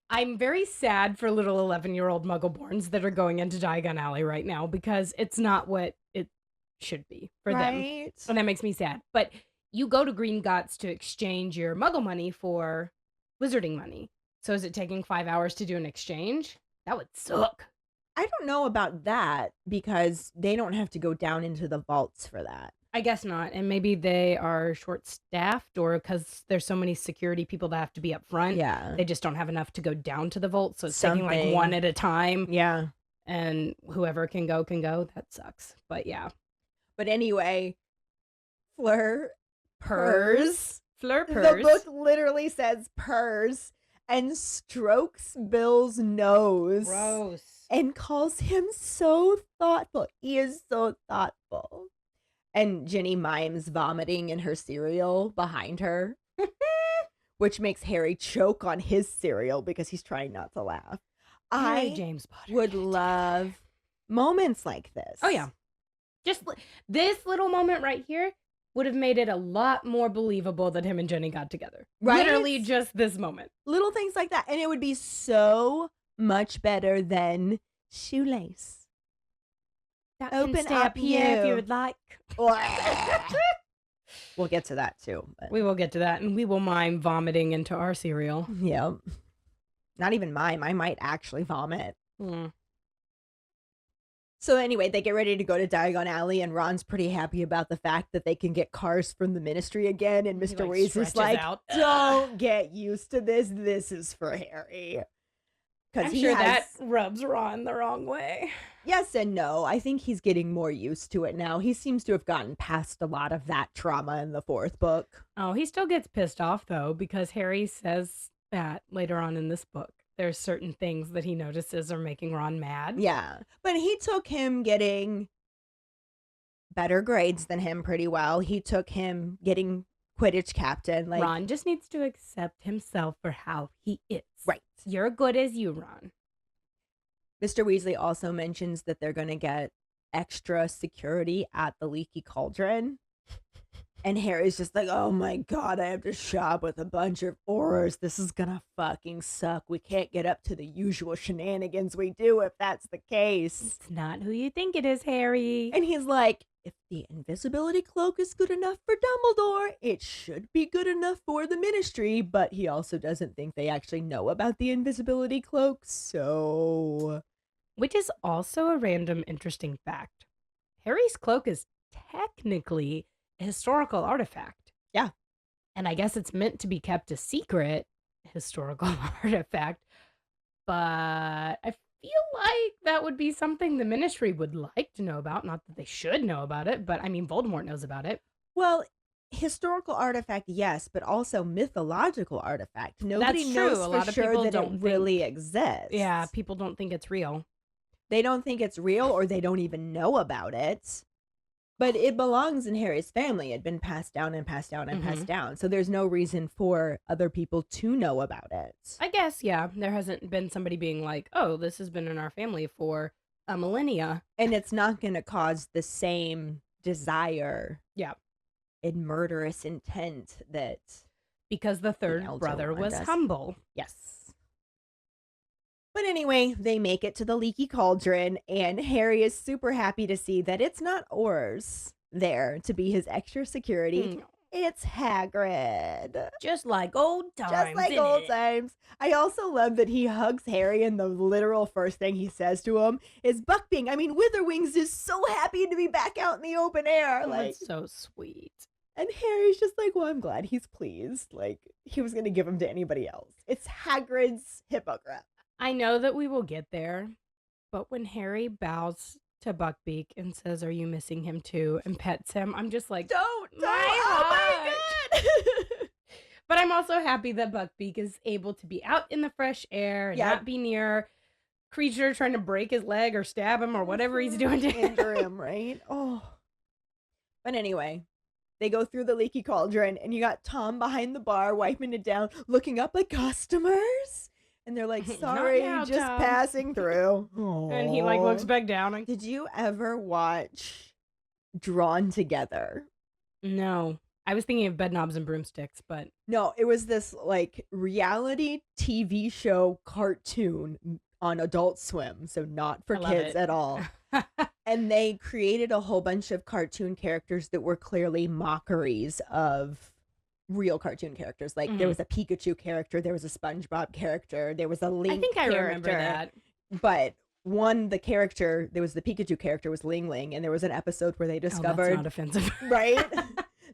I'm very sad for little 11-year-old Muggleborns that are going into Diagon Alley right now because it's not what it should be for them. Right? And that makes me sad. But you go to Gringotts to exchange your Muggle money for wizarding money. So is it taking 5 hours to do an exchange? That would suck. I don't know about that because they don't have to go down into the vaults for that. I guess not. And maybe they are short-staffed or because there's so many security people that have to be up front. Yeah. They just don't have enough to go down to the vault. So it's taking like Something. one at a time. Yeah. And whoever can go, can go. That sucks. But yeah. But anyway, Fleur purrs. Fleur The purrs. book literally says purrs and strokes Bill's nose. Gross. and calls him so thoughtful. He is so thoughtful. And Ginny mimes vomiting in her cereal behind her, which makes Harry choke on his cereal because he's trying not to laugh. Harry James Potter would love moments like this. Oh, yeah. Just this little moment right here would have made it a lot more believable that him and Jenny got together. Right? Literally just this moment. Little things like that. And it would be so much better than shoelace. That Open can stay up up here if you. you would like. We'll get to that too. But We will get to that, and we will mime vomiting into our cereal. yeah. Not even mime. I might actually vomit. Mm. So anyway, they get ready to go to Diagon Alley, and Ron's pretty happy about the fact that they can get cars from the Ministry again. And He, Mr. Weasley's stretches like, out. don't get used to this. This is for Harry. I'm sure that rubs Ron the wrong way. Yes and no. I think he's getting more used to it now. He seems to have gotten past a lot of that trauma in the fourth book. Oh, he still gets pissed off, though, because Harry says that later on in this book. There's certain things that he notices are making Ron mad. Yeah. But he took him getting better grades than him pretty well. He took him getting Quidditch captain. Like Ron just needs to accept himself for how he is. Right. You're good as you, Ron. Mr. Weasley also mentions that they're going to get extra security at the Leaky Cauldron. And Harry's just like, oh my God, I have to shop with a bunch of Aurors. This is going to fucking suck. We can't get up to the usual shenanigans we do if that's the case. It's not who you think it is, Harry. And he's like, if the invisibility cloak is good enough for Dumbledore, it should be good enough for the Ministry. But he also doesn't think they actually know about the invisibility cloak. So, Which is also a random interesting fact. Harry's cloak is technically a historical artifact. Yeah. And I guess it's meant to be kept a secret historical artifact. But I feel like that would be something the Ministry would like to know about. Not that they should know about it, but I mean, Voldemort knows about it. well, historical artifact, yes, but also mythological artifact. Nobody That's knows true. A for lot of sure people that don't it really think- exists. Yeah, people don't think it's real. They don't think it's real or they don't even know about it. But it belongs in Harry's family. It had been passed down and passed down and passed down. So there's no reason for other people to know about it. I guess, yeah. There hasn't been somebody being like, oh, this has been in our family for a millennia. And it's not going to cause the same desire Yeah. and murderous intent that, Because the third Elder brother Wand was does. humble. yes. But anyway, they make it to the Leaky Cauldron, and Harry is super happy to see that it's not Aurors there to be his extra security. It's Hagrid. Just like old times. Just like innit? old times. I also love that he hugs Harry, and the literal first thing he says to him is Buckbeak. I mean, Witherwings is so happy to be back out in the open air. Oh, Like, it's so sweet. and Harry's just like, well, I'm glad he's pleased. Like, he was going to give him to anybody else. It's Hagrid's hippogriff. I know that we will get there, but when Harry bows to Buckbeak and says, are you missing him too? And pets him, I'm just like, Don't. My Oh my God. But I'm also happy that Buckbeak is able to be out in the fresh air and Yeah. not be near creature trying to break his leg or stab him or whatever he's doing to him. Injure him, right? Oh. But anyway, they go through the Leaky Cauldron, and you got Tom behind the bar wiping it down, looking up like customers. And they're like, Not sorry, now, just Tom." passing through. And he like looks Aw. back down. Like, Did you ever watch Drawn Together? no. I was thinking of Bedknobs and Broomsticks, but No, it was this like reality TV show cartoon on Adult Swim, so not for I love kids it. at all. And they created a whole bunch of cartoon characters that were clearly mockeries of real cartoon characters. Like there Mhm. was a Pikachu character, there was a SpongeBob character, there was a Link I think I remember character. that. But the character, there was the Pikachu character was Ling Ling, and there was an episode where they Oh, that's discovered not offensive. right?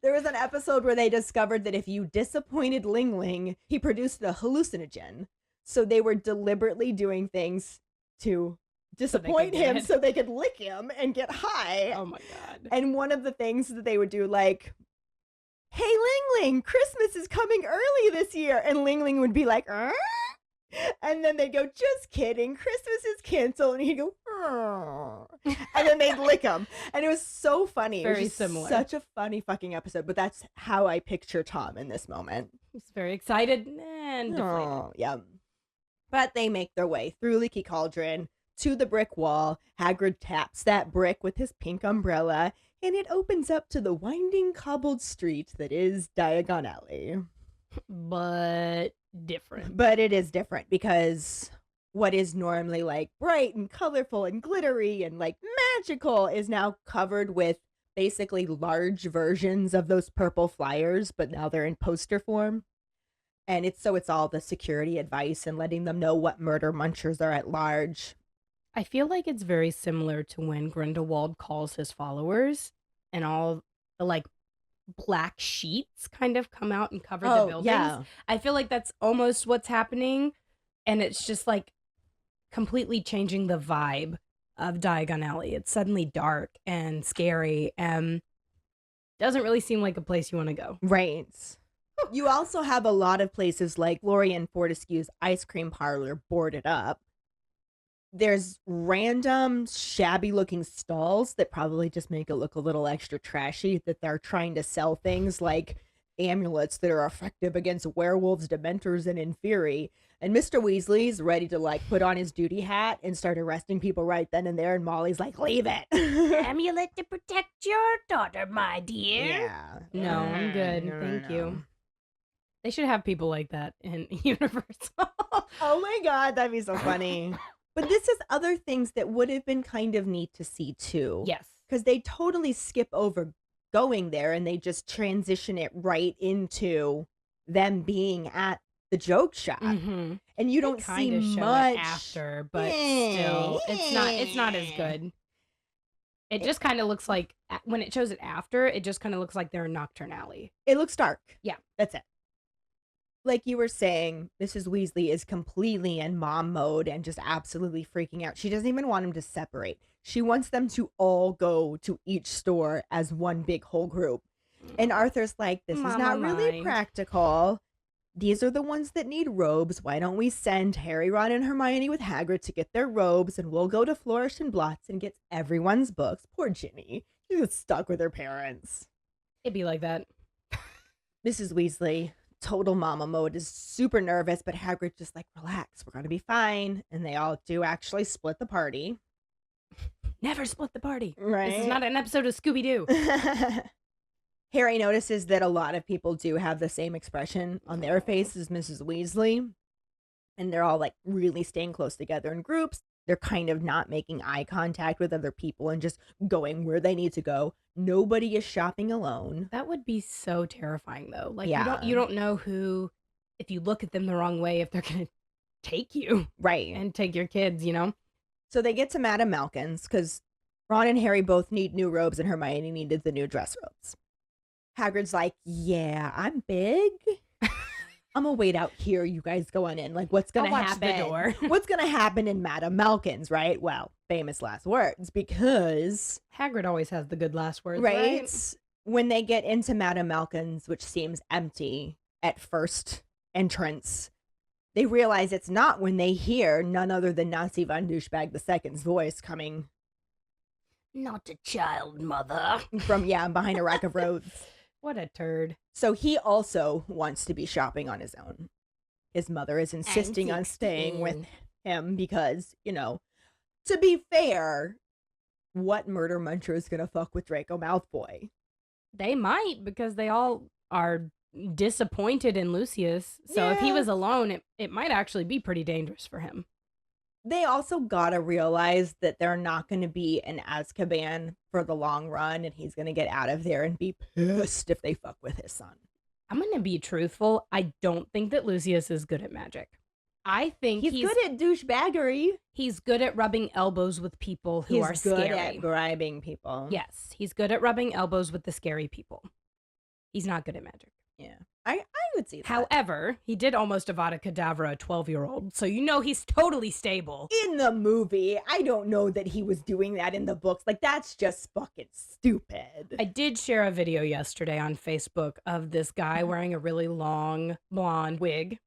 There was an episode where they discovered that if you disappointed Ling Ling, he produced a hallucinogen. So they were deliberately doing things to disappoint him get- so they could lick him and get high. Oh my god. And one of the things that they would do, like, hey, Ling Ling, Christmas is coming early this year. And Ling Ling would be like, And then they'd go, just kidding, Christmas is canceled. And he'd go, "Aw." And then they'd lick him. And it was so funny. It was Very just similar. such a funny fucking episode. But that's how I picture Tom in this moment. He's very excited and deflated. Oh, yeah. But they make their way through Leaky Cauldron to the brick wall. Hagrid taps that brick with his pink umbrella, and it opens up to the winding cobbled street that is Diagon Alley. But different. But it is different because what is normally like bright and colorful and glittery and like magical is now covered with basically large versions of those purple flyers, but now they're in poster form. And it's all the security advice and letting them know what murder munchers are at large. I feel like it's very similar to when Grindelwald calls his followers and all the like black sheets kind of come out and cover the buildings. Yeah. I feel like that's almost what's happening. And it's just like completely changing the vibe of Diagon Alley. It's suddenly dark and scary and doesn't really seem like a place you want to go. Right. You also have a lot of places like Lorien Fortescue's ice cream parlor boarded up. There's random shabby looking stalls that probably just make it look a little extra trashy, that they're trying to sell things like amulets that are effective against werewolves, dementors, and inferi. And Mr. Weasley's ready to like put on his duty hat and start arresting people right then and there. And Molly's like, leave it. Amulet to protect your daughter, my dear. Yeah. No, I'm good. Thank you. They should have people like that in Universal. Oh my God, that'd be so funny. But this is other things that would have been kind of neat to see too. Yes. Because they totally skip over going there and they just transition it right into them being at the joke shop. Mm-hmm. And you don't see kind of show much it after, but still, it's not as good. It just kind of looks like when it shows it after, it just kind of looks like they're in Nocturne Alley. It looks dark. Yeah. That's it. Like you were saying, Mrs. Weasley is completely in mom mode and just absolutely freaking out. She doesn't even want them to separate. She wants them to all go to each store as one big whole group. And Arthur's like, this is not really practical. These are the ones that need robes. Why don't we send Harry, Ron, and Hermione with Hagrid to get their robes, and we'll go to Flourish and Blotts and get everyone's books. Poor Ginny. She gets stuck with her parents. It'd be like that. Mrs. Weasley, total mama mode, is super nervous, but Hagrid just like, relax, we're going to be fine. And they all do actually split the party. Never split the party. Right. This is not an episode of Scooby-Doo. Harry notices that a lot of people do have the same expression on their face as Mrs. Weasley. And they're all like really staying close together in groups. They're kind of not making eye contact with other people and just going where they need to go. Nobody is shopping alone. That would be so terrifying though. Like Yeah. you don't know who, if you look at them the wrong way, if they're going to take you Right. and take your kids, you know? So they get to Madame Malkin's because Ron and Harry both need new robes and Hermione needed the new dress robes. Hagrid's like, yeah, I'm big. I'm gonna wait out here. You guys go on in. Like, what's gonna I'll watch happen? the door. What's gonna happen in Madame Malkin's, right? Well, famous last words, because Hagrid always has the good last words, right? right? When they get into Madame Malkin's, which seems empty at first entrance, they realize it's not when they hear none other than Nazi von Douchebag II's voice coming Not a child, mother. from, behind a rack of robes. What a turd. So he also wants to be shopping on his own. His mother is insisting on staying with him because, to be fair, what murder muncher is going to fuck with Draco Malfoy? They might, because they all are disappointed in Lucius. So if he Yeah. was alone, it might actually be pretty dangerous for him. They also got to realize that they're not going to be in Azkaban for the long run, and he's going to get out of there and be pissed if they fuck with his son. I'm going to be truthful. I don't think that Lucius is good at magic. I think He's good at douchebaggery. He's good at rubbing elbows with people who are He's good scary. at bribing people. Yes, he's good at rubbing elbows with the scary people. He's not good at magic. Yeah. I would see that. However, he did almost Avada Kedavra a 12-year-old, so he's totally stable. In the movie, I don't know that he was doing that in the books. Like, that's just fucking stupid. I did share a video yesterday on Facebook of this guy wearing a really long blonde wig.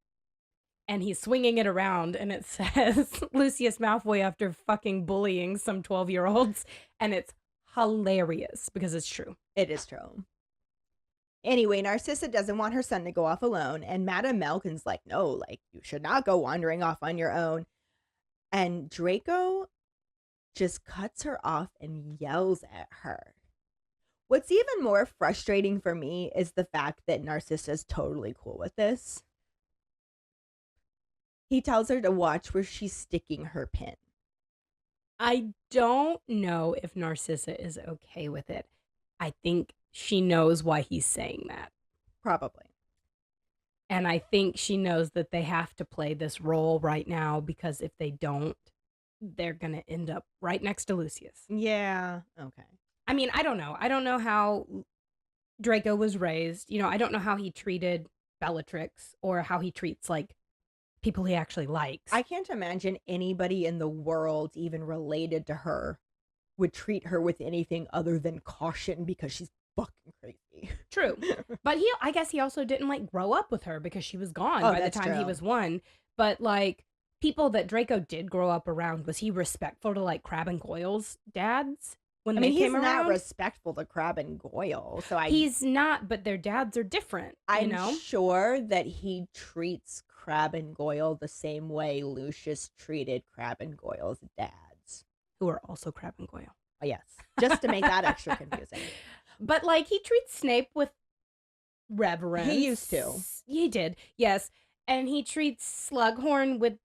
and he's swinging it around, and it says Lucius Malfoy after fucking bullying some 12-year-olds, and it's hilarious because it's true. It is true. Anyway, Narcissa doesn't want her son to go off alone, and Madame Malkin's like, no, like, you should not go wandering off on your own. And Draco just cuts her off and yells at her. What's even more frustrating for me is the fact that Narcissa's totally cool with this. He tells her to watch where she's sticking her pin. I don't know if Narcissa is okay with it. I think she knows why he's saying that. Probably. And I think she knows that they have to play this role right now, because if they don't, they're going to end up right next to Lucius. Yeah. Okay. I mean, I don't know. I don't know how Draco was raised. You know, I don't know how he treated Bellatrix or how he treats, like, people he actually likes. I can't imagine anybody in the world, even related to her, would treat her with anything other than caution because she's fucking crazy. True. But I guess he also didn't, like, grow up with her because she was gone by the time he was 1. But, like, people that Draco did grow up around, was he respectful to, like, Crabbe and Goyle's dads when they came around? He's not respectful to Crabbe and Goyle, so He's not, but their dads are different, you know? I'm sure that he treats Crabbe and Goyle the same way Lucius treated Crabbe and Goyle's dads. Who are also Crabbe and Goyle. Oh, yes. Just to make that extra confusing. But, like, he treats Snape with reverence. He used to. He did, yes. And he treats Slughorn with,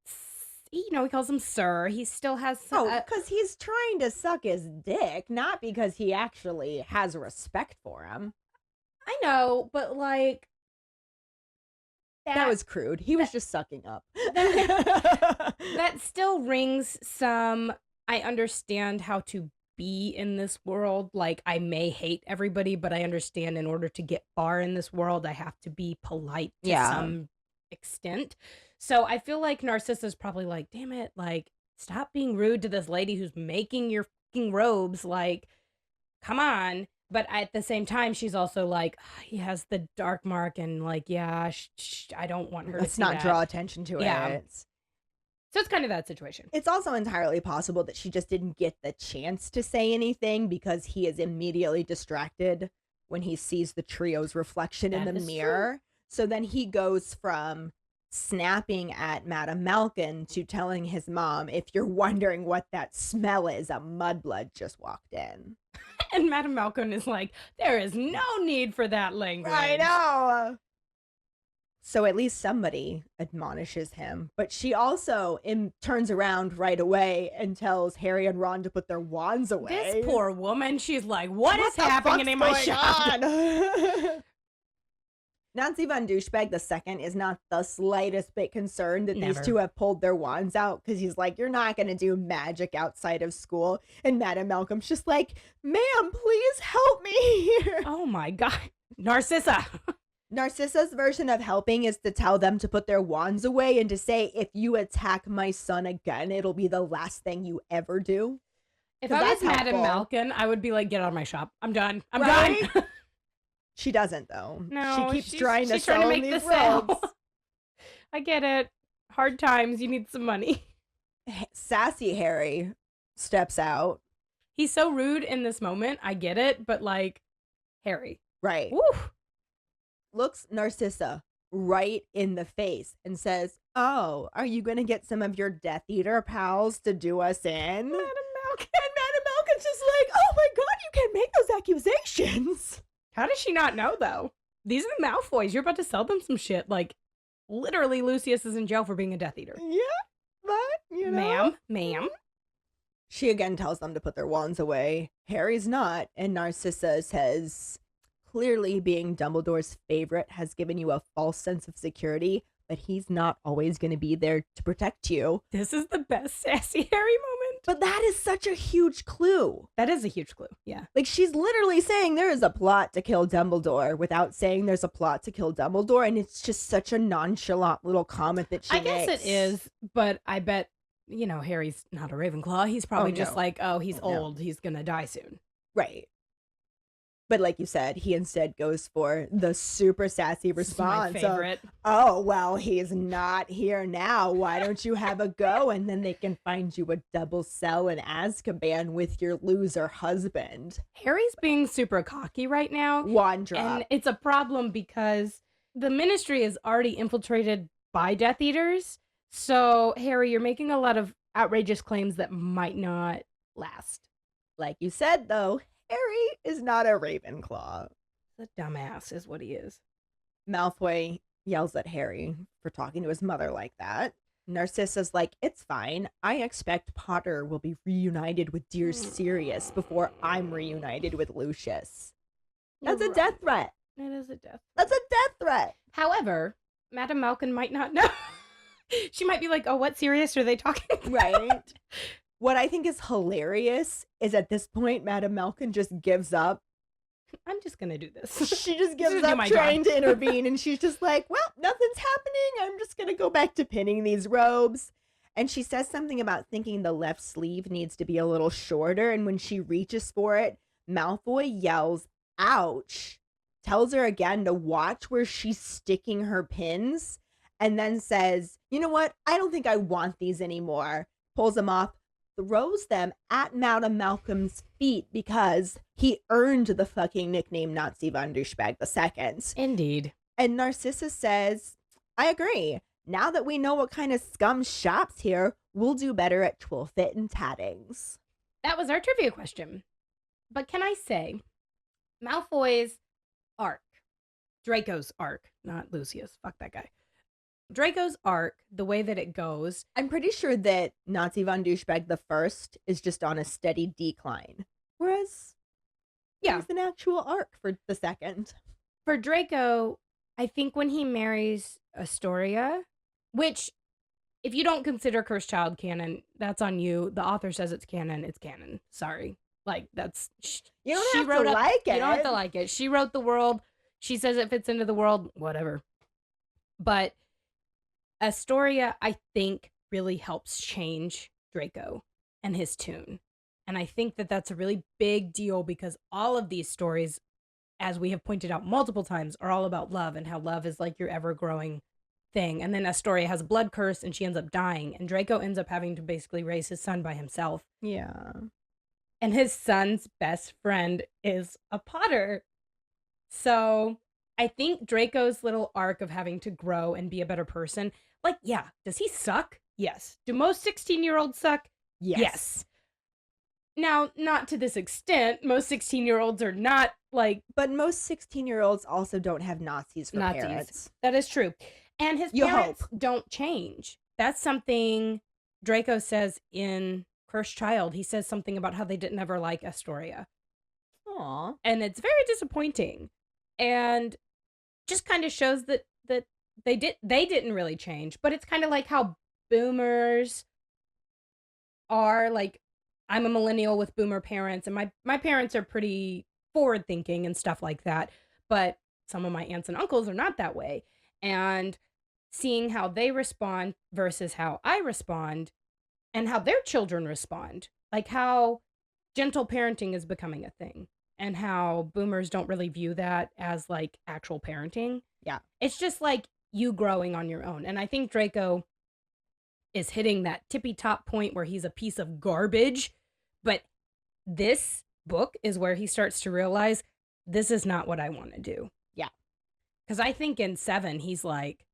you know, he calls him Sir. He still has... because he's trying to suck his dick, not because he actually has respect for him. I know, but, like... That was crude. He was just sucking up. That still rings some... I understand how to be in this world. Like, I may hate everybody, but I understand in order to get far in this world, I have to be polite to some extent. So I feel like Narcissa's probably like, damn it, like, stop being rude to this lady who's making your fucking robes. Like, come on. But at the same time, she's also like, he has the dark mark, and like, yeah, I don't want her to see that. Draw attention to it. So it's kind of that situation. It's also entirely possible that she just didn't get the chance to say anything because he is immediately distracted when he sees the trio's reflection in the mirror. True. So then he goes from snapping at Madame Malkin to telling his mom, if you're wondering what that smell is, a mudblood just walked in. And Madame Malkin is like, there is no need for that language. I know. So at least somebody admonishes him. But she also turns around right away and tells Harry and Ron to put their wands away. This poor woman, she's like, what is happening in my shop? Nancy Von Douchebag II is not the slightest bit concerned that these two have pulled their wands out, because he's like, you're not going to do magic outside of school. And Madame Malcolm's just like, ma'am, please help me here. Oh my God. Narcissa. Narcissa's version of helping is to tell them to put their wands away and to say, if you attack my son again, it'll be the last thing you ever do. If I was Madame Malkin, I would be like, get out of my shop. I'm done. I'm done. She doesn't, though. No, she keeps trying to sell make these the robes. sale. I get it. Hard times. You need some money. Sassy Harry steps out. He's so rude in this moment. I get it, but like, Harry. Right. Woo. Looks Narcissa right in the face and says, oh, are you going to get some of your Death Eater pals to do us in? Madame Malkin. And Madame Malkin's just like, oh my God, you can't make those accusations. How does she not know, though? These are the Malfoys. You're about to sell them some shit. Like, literally, Lucius is in jail for being a Death Eater. Yeah, but, you know. Ma'am. She again tells them to put their wands away. Harry's not, and Narcissa says, clearly being Dumbledore's favorite has given you a false sense of security, but he's not always going to be there to protect you. This is the best sassy Harry moment. But that is such a huge clue. That is a huge clue, yeah. Like, she's literally saying there is a plot to kill Dumbledore without saying there's a plot to kill Dumbledore, and it's just such a nonchalant little comment that she makes. I guess it is, but I bet, you know, Harry's not a Ravenclaw. He's probably just like, oh, he's old. He's going to die soon. Right. But like you said, he instead goes for the super sassy This is my response of, favorite. oh, well, he's not here now. Why don't you have a go? And then they can find you a double cell in Azkaban with your loser husband. Harry's being super cocky right now. Wand drop. And it's a problem because the Ministry is already infiltrated by Death Eaters. So, Harry, you're making a lot of outrageous claims that might not last. Like you said, though, Harry is not a Ravenclaw. The dumbass is what he is. Malfoy yells at Harry for talking to his mother like that. Narcissa's like, it's fine. I expect Potter will be reunited with dear Sirius before I'm reunited with Lucius. That's You're a death right. threat. It is a death. That's a death threat. However, Madame Malkin might not know. She might be like, oh, what Sirius are they talking about? Right. What I think is hilarious is at this point, Madame Malkin just gives up. I'm just going to do this. She just gives Just do up my trying job. to intervene. And she's just like, well, nothing's happening. I'm just going to go back to pinning these robes. And she says something about thinking the left sleeve needs to be a little shorter. And when she reaches for it, Malfoy yells, ouch, tells her again to watch where she's sticking her pins, and then says, you know what? I don't think I want these anymore. Pulls them off, throws them at Madame Malcolm's feet because he earned the fucking nickname Nazi von Douchebag II. Indeed. And Narcissa says, I agree. Now that we know what kind of scum shops here, we'll do better at Twilfit and Tattings. That was our trivia question. But can I say, Malfoy's arc, Draco's arc, not Lucius, fuck that guy. Draco's arc, the way that it goes, I'm pretty sure that Nazi von Douchebag I is just on a steady decline. Whereas, Yeah. there's an actual arc for the second. for Draco, I think when he marries Astoria, which, if you don't consider Cursed Child canon, that's on you. The author says it's canon. Sorry. Like, that's... You don't she have wrote to up- like it. You don't have to like it. She wrote the world. She says it fits into the world. Whatever. But Astoria, I think, really helps change Draco and his tune. And I think that that's a really big deal because all of these stories, as we have pointed out multiple times, are all about love and how love is like your ever-growing thing. And then Astoria has a blood curse and she ends up dying. And Draco ends up having to basically raise his son by himself. Yeah. And his son's best friend is a Potter. So I think Draco's little arc of having to grow and be a better person, like, yeah, does he suck? Yes. Do most 16-year-olds suck? Yes. Now, not to this extent. Most 16-year-olds are not like... But most 16-year-olds also don't have Nazis for Nazis. parents. That is true. And his You parents don't change. That's something Draco says in Cursed Child. He says something about how they didn't ever like Astoria. Aw. And it's very disappointing. And just kind of shows that they didn't really change. But it's kind of like how boomers are. Like, I'm a millennial with boomer parents, and my parents are pretty forward thinking and stuff like that. But some of my aunts and uncles are not that way. And seeing how they respond versus how I respond and how their children respond, like how gentle parenting is becoming a thing and how boomers don't really view that as like actual parenting. Yeah. It's just like you growing on your own. And I think Draco is hitting that tippy top point where he's a piece of garbage. But this book is where he starts to realize this is not what I want to do. Yeah. Because I think in 7, he's like,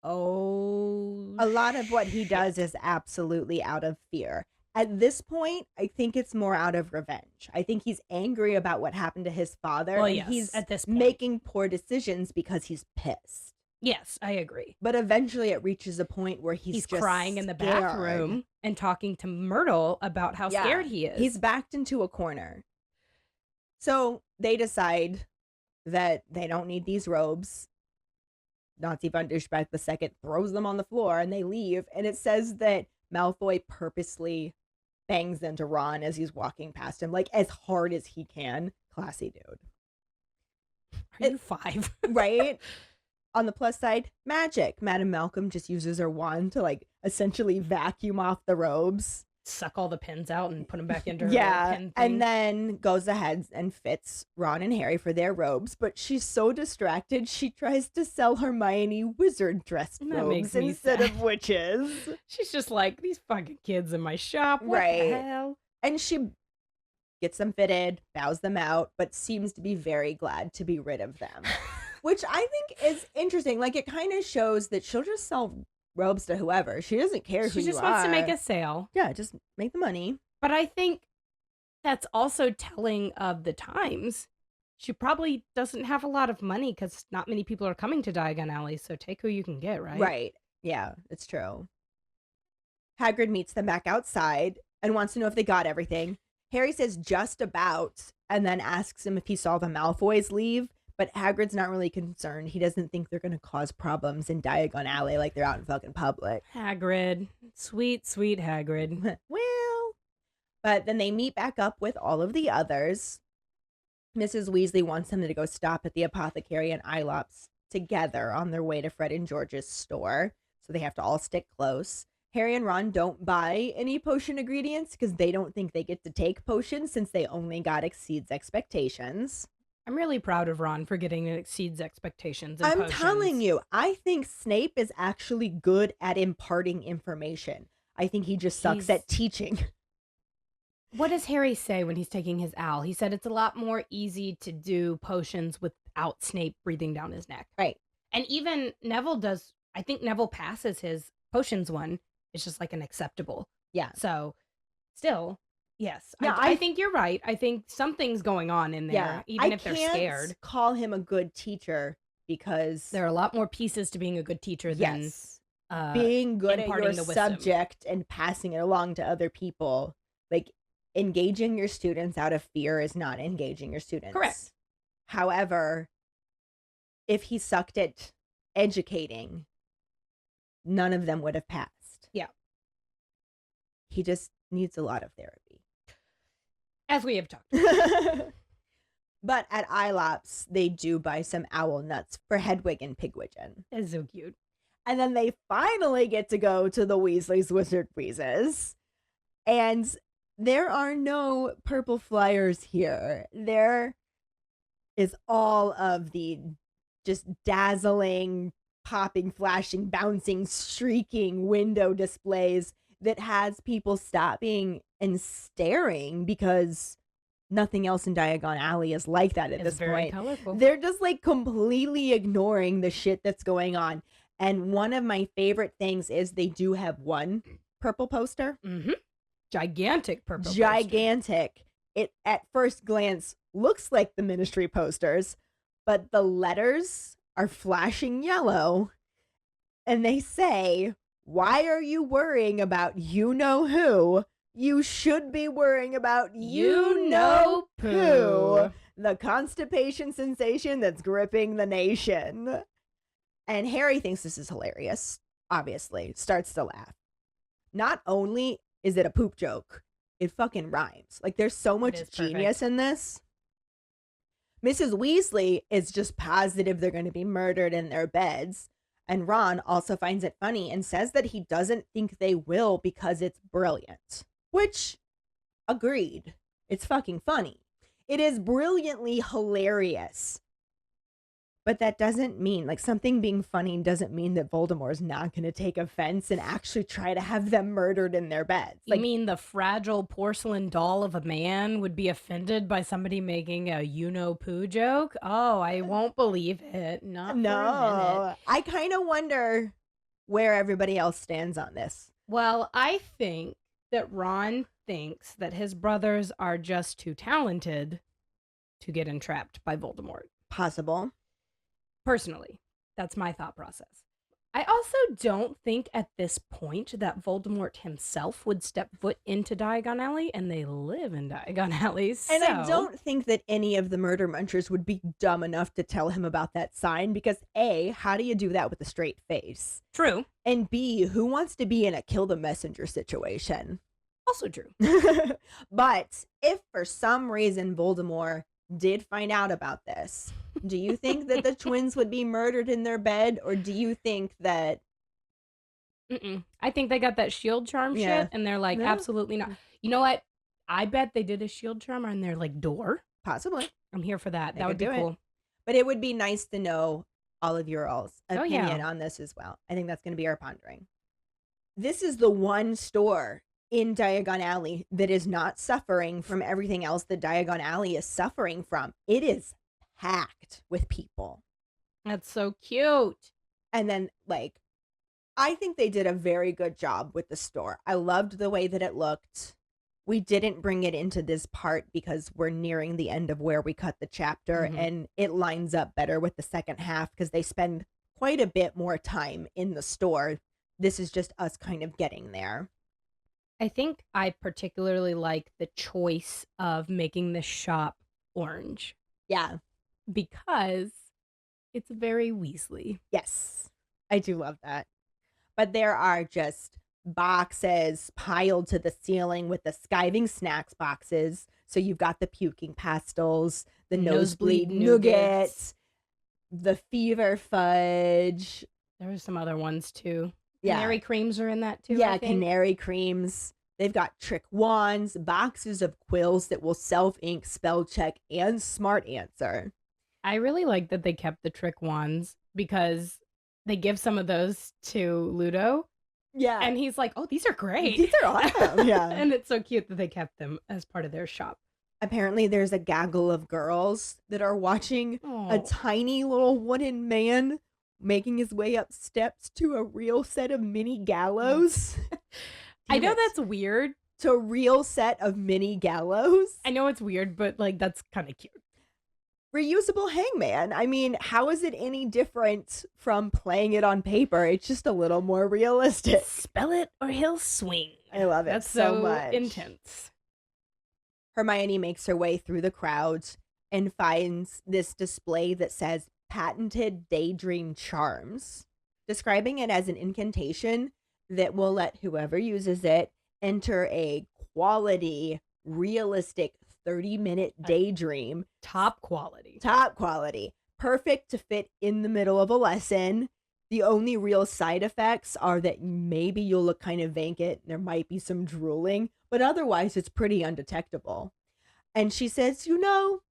oh. A lot of what he does is absolutely out of fear. At this point, I think it's more out of revenge. I think he's angry about what happened to his father. Well, and yes, he's at this point. making poor decisions because he's pissed. Yes, I agree. But eventually it reaches a point where he's just crying in the scared. bathroom and talking to Myrtle about how Yeah. scared he is. He's backed into a corner. So they decide that they don't need these robes. Nazi von Douchebag II throws them on the floor and they leave. And it says that Malfoy purposely bangs into Ron as he's walking past him, like as hard as he can. Classy dude. Are you 5? Right? On the plus side, magic. Madame Malcolm just uses her wand to like essentially vacuum off the robes. suck all the pins out and put them back into her Yeah, little pin thing. and then goes ahead and fits Ron and Harry for their robes, but she's so distracted she tries to sell Hermione wizard dress That robes makes me instead sad. of witches. She's just like, these fucking kids in my shop. What Right. the hell? And she gets them fitted, bows them out, but seems to be very glad to be rid of them. Which I think is interesting. Like, it kind of shows that she'll just sell robes to whoever. She doesn't care who She you just wants to make are. a sale. Yeah, just make the money. But I think that's also telling of the times. She probably doesn't have a lot of money because not many people are coming to Diagon Alley, so take who you can get, right? Right. Yeah, it's true. Hagrid meets them back outside and wants to know if they got everything. Harry says just about, and then asks him if he saw the Malfoys leave, but Hagrid's not really concerned. He doesn't think they're going to cause problems in Diagon Alley like they're out in fucking public. Hagrid. Sweet, sweet Hagrid. Well, but then they meet back up with all of the others. Mrs. Weasley wants them to go stop at the apothecary and Ilops together on their way to Fred and George's store, so they have to all stick close. Harry and Ron don't buy any potion ingredients because they don't think they get to take potions since they only got exceeds expectations. I'm really proud of Ron for getting it exceeds expectations. In I'm potions. telling you, I think Snape is actually good at imparting information. I think he just sucks He's- at teaching. What does Harry say when he's taking his owl? He said it's a lot more easy to do potions without Snape breathing down his neck. Right. And even Neville does, I think Neville passes his potions one. It's just like an acceptable. Yeah. So still, yes. Yeah, I think you're right. I think something's going on in there, even if they're scared. Call him a good teacher because There are a lot more pieces to being a good teacher than yes, uh, being good at imparting your the wisdom. subject and passing it along to other people. Like, engaging your students out of fear is not engaging your students. Correct. However, if he sucked at educating, none of them would have passed. Yeah. He just needs a lot of therapy. as we have talked about. But at Ilops, they do buy some owl nuts for Hedwig and Pigwidgeon. That's so cute. And then they finally get to go to the Weasley's Wizard Wheezes. And there are no purple flyers here. There is all of the just dazzling, popping, flashing, bouncing, streaking window displays that has people stopping and staring because nothing else in Diagon Alley is like that at It's this very point. colorful. They're just like completely ignoring the shit that's going on. And one of my favorite things is they do have one purple poster. Mm-hmm. Gigantic purple. poster. Gigantic. It at first glance looks like the Ministry posters, but the letters are flashing yellow. And they say, "Why are you worrying about you know who? You should be worrying about you know who. The constipation sensation that's gripping the nation." And Harry thinks this is hilarious, obviously, starts to laugh. Not only is it a poop joke, it fucking rhymes. Like, there's so much is genius in this. Mrs. Weasley is just positive they're going to be murdered in their beds. And Ron also finds it funny and says that he doesn't think they will because it's brilliant. Which, agreed. It's fucking funny. It is brilliantly hilarious. But that doesn't mean, like, something being funny doesn't mean that Voldemort's not going to take offense and actually try to have them murdered in their beds. You mean the fragile porcelain doll of a man would be offended by somebody making a you-know-poo joke? Oh, I won't believe it. Not for a minute. no. I kind of wonder where everybody else stands on this. Well, I think that Ron thinks that his brothers are just too talented to get entrapped by Voldemort. Possible. Personally, that's my thought process. I also don't think at this point that Voldemort himself would step foot into Diagon Alley, and they live in Diagon Alley. And I so- don't think that any of the murder munchers would be dumb enough to tell him about that sign because A, how do you do that with a straight face? True. And B, who wants to be in a kill the messenger situation? Also true. But if for some reason Voldemort did find out about this, do you think that the twins would be murdered in their bed, or do you think that I think they got that shield charm Yeah. shit, and they're like, No. absolutely not. You know what? I bet they did a shield charm on their like door. Possibly. I'm here for that. They That would could be do it. cool. But it would be nice to know all of your all's Oh, opinion yeah. on this as well. I think that's going to be our pondering. This is the one store in Diagon Alley that is not suffering from everything else that Diagon Alley is suffering from. It is packed with people. That's so cute. And then, like, I think they did a very good job with the store. I loved the way that it looked. We didn't bring it into this part because we're nearing the end of where we cut the chapter, and it lines up better with the second half because they spend quite a bit more time in the store. This is just us kind of getting there. I think I particularly like the choice of making the shop orange Yeah. because it's very Weasley. Yes. I do love that. But there are just boxes piled to the ceiling with the skiving snacks boxes. So you've got the puking pastels, the nosebleed nuggets, the fever fudge. There were some other ones too. Yeah. Canary creams are in that too. Yeah, I think. canary creams. They've got trick wands, boxes of quills that will self-ink, spell check, and smart answer. I really like that they kept the trick wands because they give some of those to Ludo. Yeah. And he's like, oh, these are great. These are awesome. Yeah. And it's so cute that they kept them as part of their shop. Apparently there's a gaggle of girls that are watching a Oh. tiny little wooden man making his way up steps to a real set of mini gallows. I Damn know it. that's weird. To a real set of mini gallows. I know it's weird, but like that's kind of cute. Reusable hangman. I mean, how is it any different from playing it on paper? It's just a little more realistic. Spell it or he'll swing. I love it That's so much. intense. Hermione makes her way through the crowds and finds this display that says patented daydream charms, describing it as an incantation that will let whoever uses it enter a quality, realistic 30-minute daydream. Top quality. Top quality. Perfect to fit in the middle of a lesson. The only real side effects are that maybe you'll look kind of vacant. There might be some drooling, but otherwise it's pretty undetectable. And she says, you know,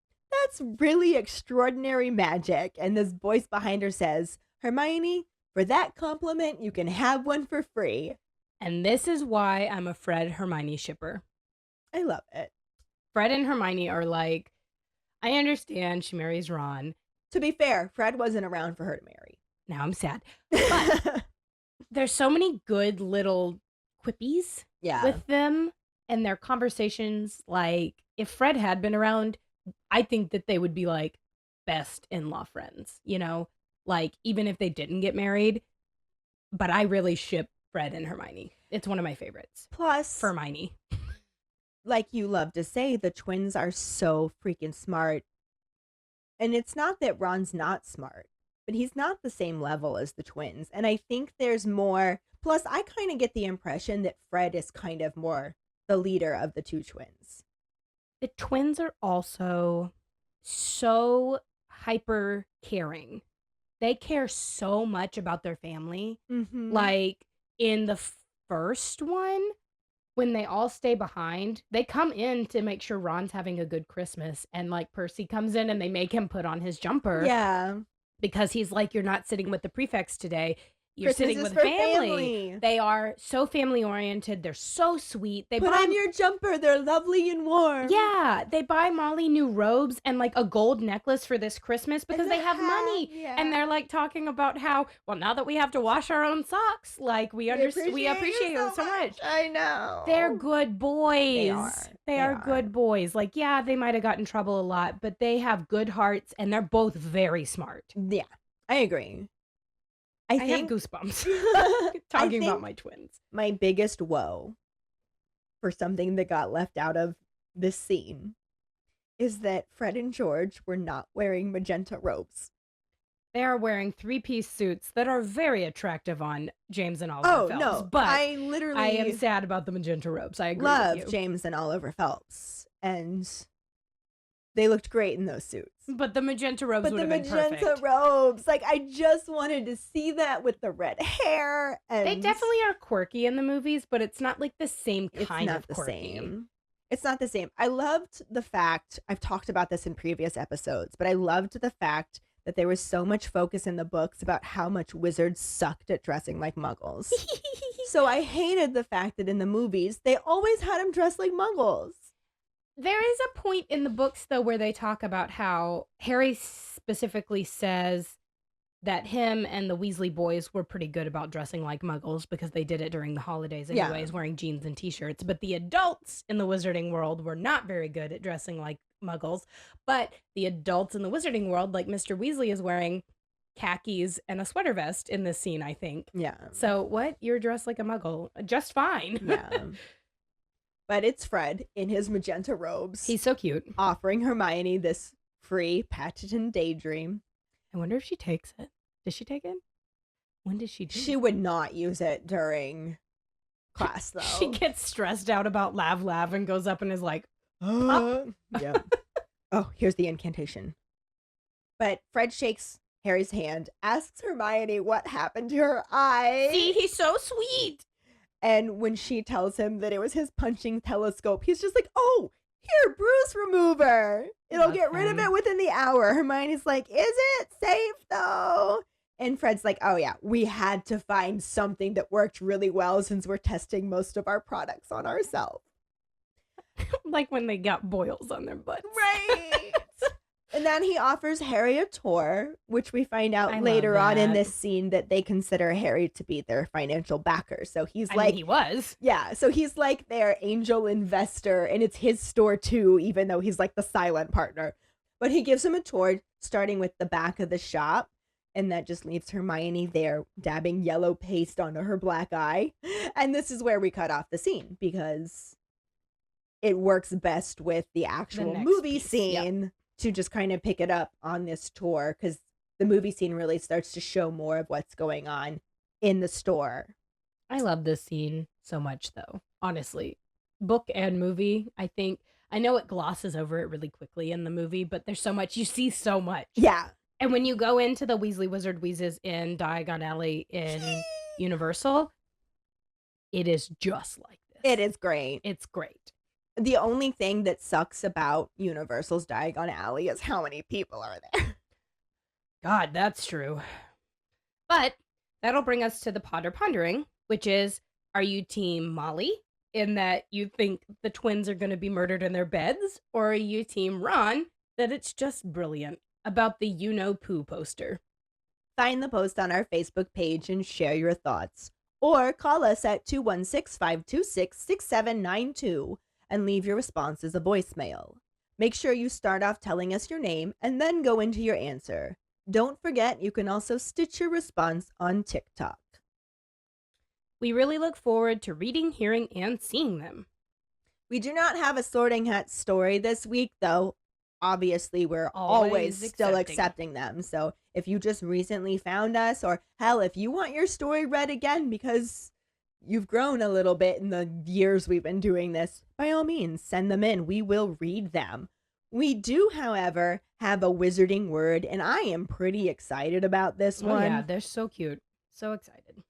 that's really extraordinary magic. And this voice behind her says, Hermione, for that compliment, you can have one for free. And this is why I'm a Fred Hermione shipper. I love it. Fred and Hermione are like, I understand she marries Ron. To be fair, Fred wasn't around for her to marry. Now I'm sad. But there's so many good little quippies Yeah. with them and their conversations. Like, if Fred had been around, I think that they would be like best in-law friends, you know? Like, even if they didn't get married. But I really ship Fred and Hermione. It's one of my favorites. Plus, Hermione. like you love to say, the twins are so freaking smart. And it's not that Ron's not smart, but he's not the same level as the twins. And I think there's more. Plus, I kind of get the impression that Fred is kind of more the leader of the two twins. The twins are also so hyper caring. They care so much about their family. Mm-hmm. Like in the first one, when they all stay behind, they come in to make sure Ron's having a good Christmas. And like Percy comes in and they make him put on his jumper. Yeah. Because he's like, you're not sitting with the prefects today. You're Christmas sitting is with for family. They are so family oriented. They're so sweet. They Put buy on your jumper. They're lovely and warm. Yeah, they buy Molly new robes and like a gold necklace for this Christmas because And they a have hat, money. yeah. And they're like talking about how, well, now that we have to wash our own socks, like we appreciate you so much. I know. They're good boys. They are They good are. boys. Like, yeah, they might have gotten in trouble a lot, but they have good hearts and they're both very smart. Yeah, I agree. I have think goosebumps I talking about think my twins. my biggest woe for something that got left out of this scene is that Fred and George were not wearing magenta robes. They are wearing 3-piece suits that are very attractive on James and Oliver Oh Phelps. no, But I I literally am sad about the magenta robes. I agree love with you. James and Oliver Phelps, and They looked great in those suits. But the magenta robes would have been magenta perfect. robes, like I just wanted to see that with the red hair. And They definitely are quirky in the movies, but it's not like the same it's kind not of the quirky. same. It's not the same. I loved the fact, I've talked about this in previous episodes, but I loved the fact that there was so much focus in the books about how much wizards sucked at dressing like muggles. So I hated the fact that in the movies, they always had them dressed like muggles. There is a point in the books, though, where they talk about how Harry specifically says that him and the Weasley boys were pretty good about dressing like muggles because they did it during the holidays anyways, wearing jeans and t-shirts. But the adults in the wizarding world were not very good at dressing like muggles. But the adults in the wizarding world, like Mr. Weasley, is wearing khakis and a sweater vest in this scene, I think. Yeah. So what? You're dressed like a muggle. Just fine. Yeah. But it's Fred in his magenta robes. He's so cute. Offering Hermione this free Patterton daydream. I wonder if she takes it. Does she take it? When did she do She it? would not use it during class, though. She gets stressed out about Lav and goes up and is like, Yeah. Oh, here's the incantation. But Fred shakes Harry's hand, asks Hermione what happened to her eye. see, he's so sweet. And when she tells him that it was his punching telescope, he's just like, oh, here, bruise remover. It'll Love get rid of him. it within the hour. Hermione's like, is it safe though? And Fred's like, oh yeah, we had to find something that worked really well since we're testing most of our products on ourselves. Like when they got boils on their butts. Right. And then he offers Harry a tour, which we find out I later love on in that. this scene that they consider Harry to be their financial backer. So he's I like, mean, he was. yeah, so he's like their angel investor, and it's his store too, even though he's like the silent partner. But he gives him a tour, starting with the back of the shop, and that just leaves Hermione there dabbing yellow paste onto her black eye. And this is where we cut off the scene, because it works best with the actual next movie piece, yep. scene to just kind of pick it up on this tour, because the movie scene really starts to show more of what's going on in the store. I love this scene so much, though. Honestly, book and movie, I know it glosses over it really quickly in the movie, but there's so much. You see so much. Yeah. And when you go into the Weasley Wizard Wheezes in Diagon Alley in Universal, it is just like this. It is great. It's great. The only thing that sucks about Universal's Diagon Alley is how many people are there. God, that's true. But that'll bring us to the Potter Pondering, which is, are you team Molly, in that you think the twins are going to be murdered in their beds? Or are you team Ron, that it's just brilliant, about the you-know-poo poster? Find the post on our Facebook page and share your thoughts. Or call us at 216-526-6792 and leave your response as a voicemail. Make sure you start off telling us your name and then go into your answer. Don't forget, you can also stitch your response on TikTok. We really look forward to reading, hearing, and seeing them. We do not have a Sorting Hat story this week, though. Obviously, we're always still accepting them. So if you just recently found us, or hell, if you want your story read again because you've grown a little bit in the years we've been doing this, by all means, send them in. We will read them. We do, however, have a wizarding word, and I am pretty excited about this one. Oh, yeah, they're so cute. So excited.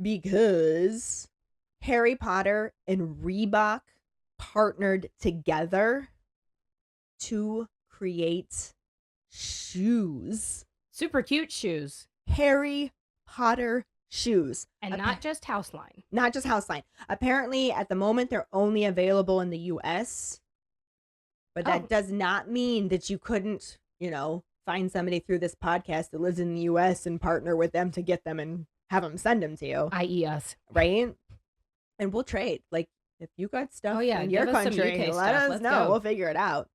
Because Harry Potter and Reebok partnered together to create shoes. Super cute shoes. Harry Potter shoes. And not just Houseline. Not just Houseline. Apparently, at the moment, they're only available in the US. But that does not mean that you couldn't, find somebody through this podcast that lives in the US and partner with them to get them and have them send them to you. I.e. us. Right? And we'll trade. Like, if you got stuff in your give us some country, UK let stuff. us Let's know. go. We'll figure it out.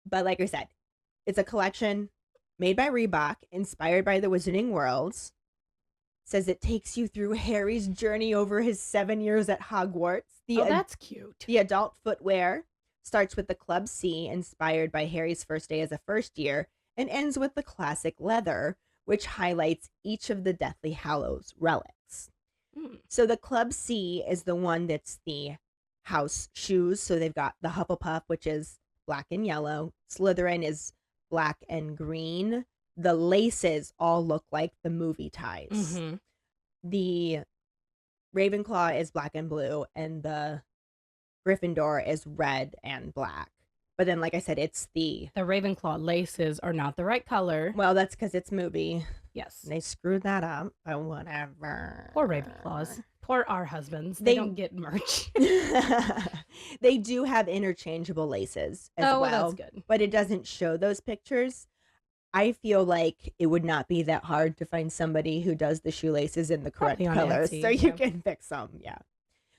But like I said, it's a collection made by Reebok, inspired by the Wizarding World. Says it takes you through Harry's journey over his 7 years at Hogwarts. That's cute. The adult footwear starts with the Club C, inspired by Harry's first day as a first year, and ends with the classic leather, which highlights each of the Deathly Hallows relics. So the Club C is the one that's the house shoes. So they've got the Hufflepuff, which is black and yellow. Slytherin is black and green. The laces all look like the movie ties. Mm-hmm. The Ravenclaw is black and blue, and the Gryffindor is red and black. But then, like I said, it's the Ravenclaw laces are not the right color. well, that's because it's movie. Yes. They screwed that up, but whatever. Poor Ravenclaws. Poor our husbands. They don't get merch. They do have interchangeable laces as well. Well, that's good. But it doesn't show those pictures. I feel like it would not be that hard to find somebody who does the shoelaces in the correct Probably on colors, Etsy, so you yeah. can fix them. Yeah.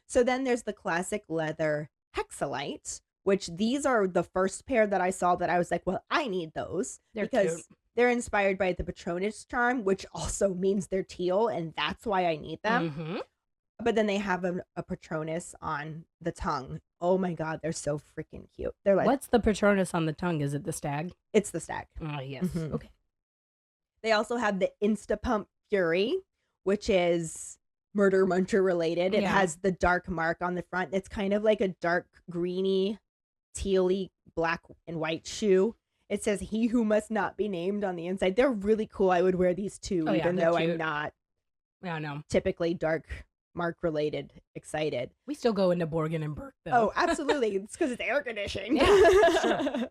So then there's the classic leather hexalite, which these are the first pair that I saw that I was like, well, I need those. They're because cute. they're inspired by the Patronus charm, which also means they're teal, and that's why I need them. Mm-hmm. But then they have a Patronus on the tongue. Oh my God, they're so freaking cute. They're like, What's the Patronus on the tongue? Is it the stag? it's the stag. Oh, yes. Mhm. Okay. They also have the Instapump Fury, which is Murder Muncher related. It Yeah. has the dark mark on the front. It's kind of like a dark greeny, tealy, black and white shoe. It says "He who must not be named" on the inside. They're really cool. I would wear these too, Oh, yeah, even they're though I'm cute. not Yeah, I know. typically dark mark related excited. We still go into Borgin and Burke, Oh, though. absolutely. It's because it's air conditioned. Yeah, sure.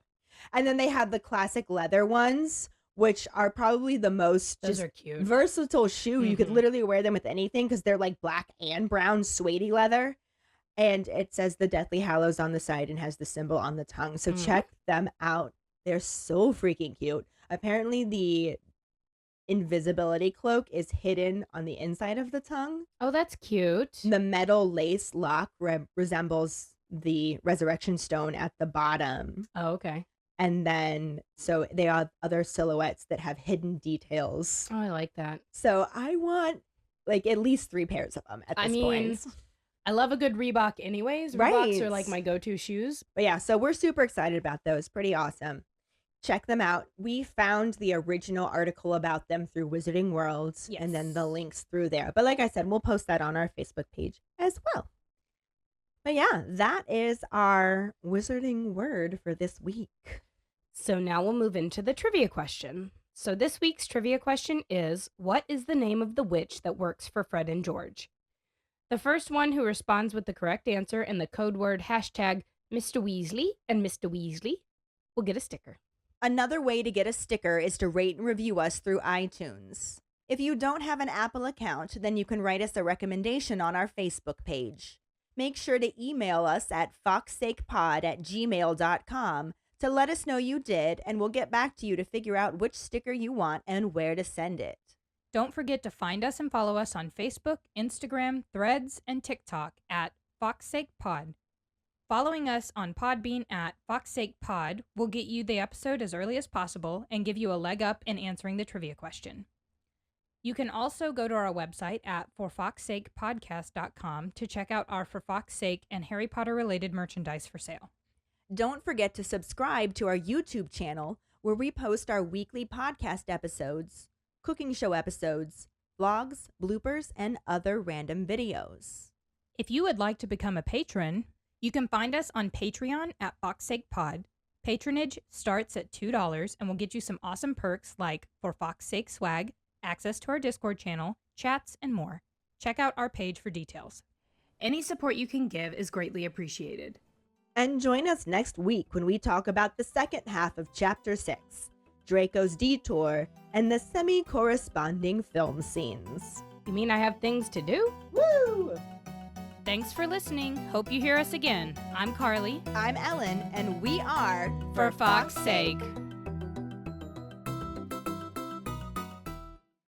And then they have the classic leather ones, which are probably the most Those just are cute. versatile shoe. You could Mhm. literally wear them with anything because they're like black and brown suede leather. And it says the Deathly Hallows on the side and has the symbol on the tongue. So Mhm. check them out. They're so freaking cute. Apparently the invisibility cloak is hidden on the inside of the tongue. Oh, that's cute. The metal lace lock resembles the resurrection stone at the bottom. Oh, okay. And then, so they have other silhouettes that have hidden details. Oh, I like that. So I want like at least 3 pairs of them at this I mean, point. I love a good Reebok anyways. Reeboks are Right. like my go-to shoes. But yeah, so we're super excited about those. Pretty awesome. Check them out. We found the original article about them through Wizarding Worlds and then the Yes. links through there. But like I said, we'll post that on our Facebook page as well. But yeah, that is our wizarding word for this week. So now we'll move into the trivia question. So this week's trivia question is, what is the name of the witch that works for Fred and George? The first one who responds with the correct answer and the code word hashtag Mr. Weasley and Mr. Weasley will get a sticker. Another way to get a sticker is to rate and review us through iTunes. If you don't have an Apple account, then you can write us a recommendation on our Facebook page. Make sure to email us at foxsakepod@gmail.com to let us know you did, and we'll get back to you to figure out which sticker you want and where to send it. Don't forget to find us and follow us on Facebook, Instagram, Threads, and TikTok at FoxSakePod. Following us on Podbean at FoxSakePod will get you the episode as early as possible and give you a leg up in answering the trivia question. You can also go to our website at forfoxsakepodcast.com to check out our For Fox's Sake and Harry Potter related merchandise for sale. Don't forget to subscribe to our YouTube channel, where we post our weekly podcast episodes, cooking show episodes, vlogs, bloopers, and other random videos. If you would like to become a patron, you can find us on Patreon at FoxSakePod. Patronage starts at $2 and will get you some awesome perks like For Fox's Sake swag, access to our Discord channel, chats, and more. Check out our page for details. Any support you can give is greatly appreciated. And join us next week when we talk about the second half of Chapter 6, Draco's Detour, and the semi-corresponding film scenes. You mean I have things to do? Woo! Thanks for listening. Hope you hear us again. I'm Carly. I'm Ellen, and we are For Fox's Sake.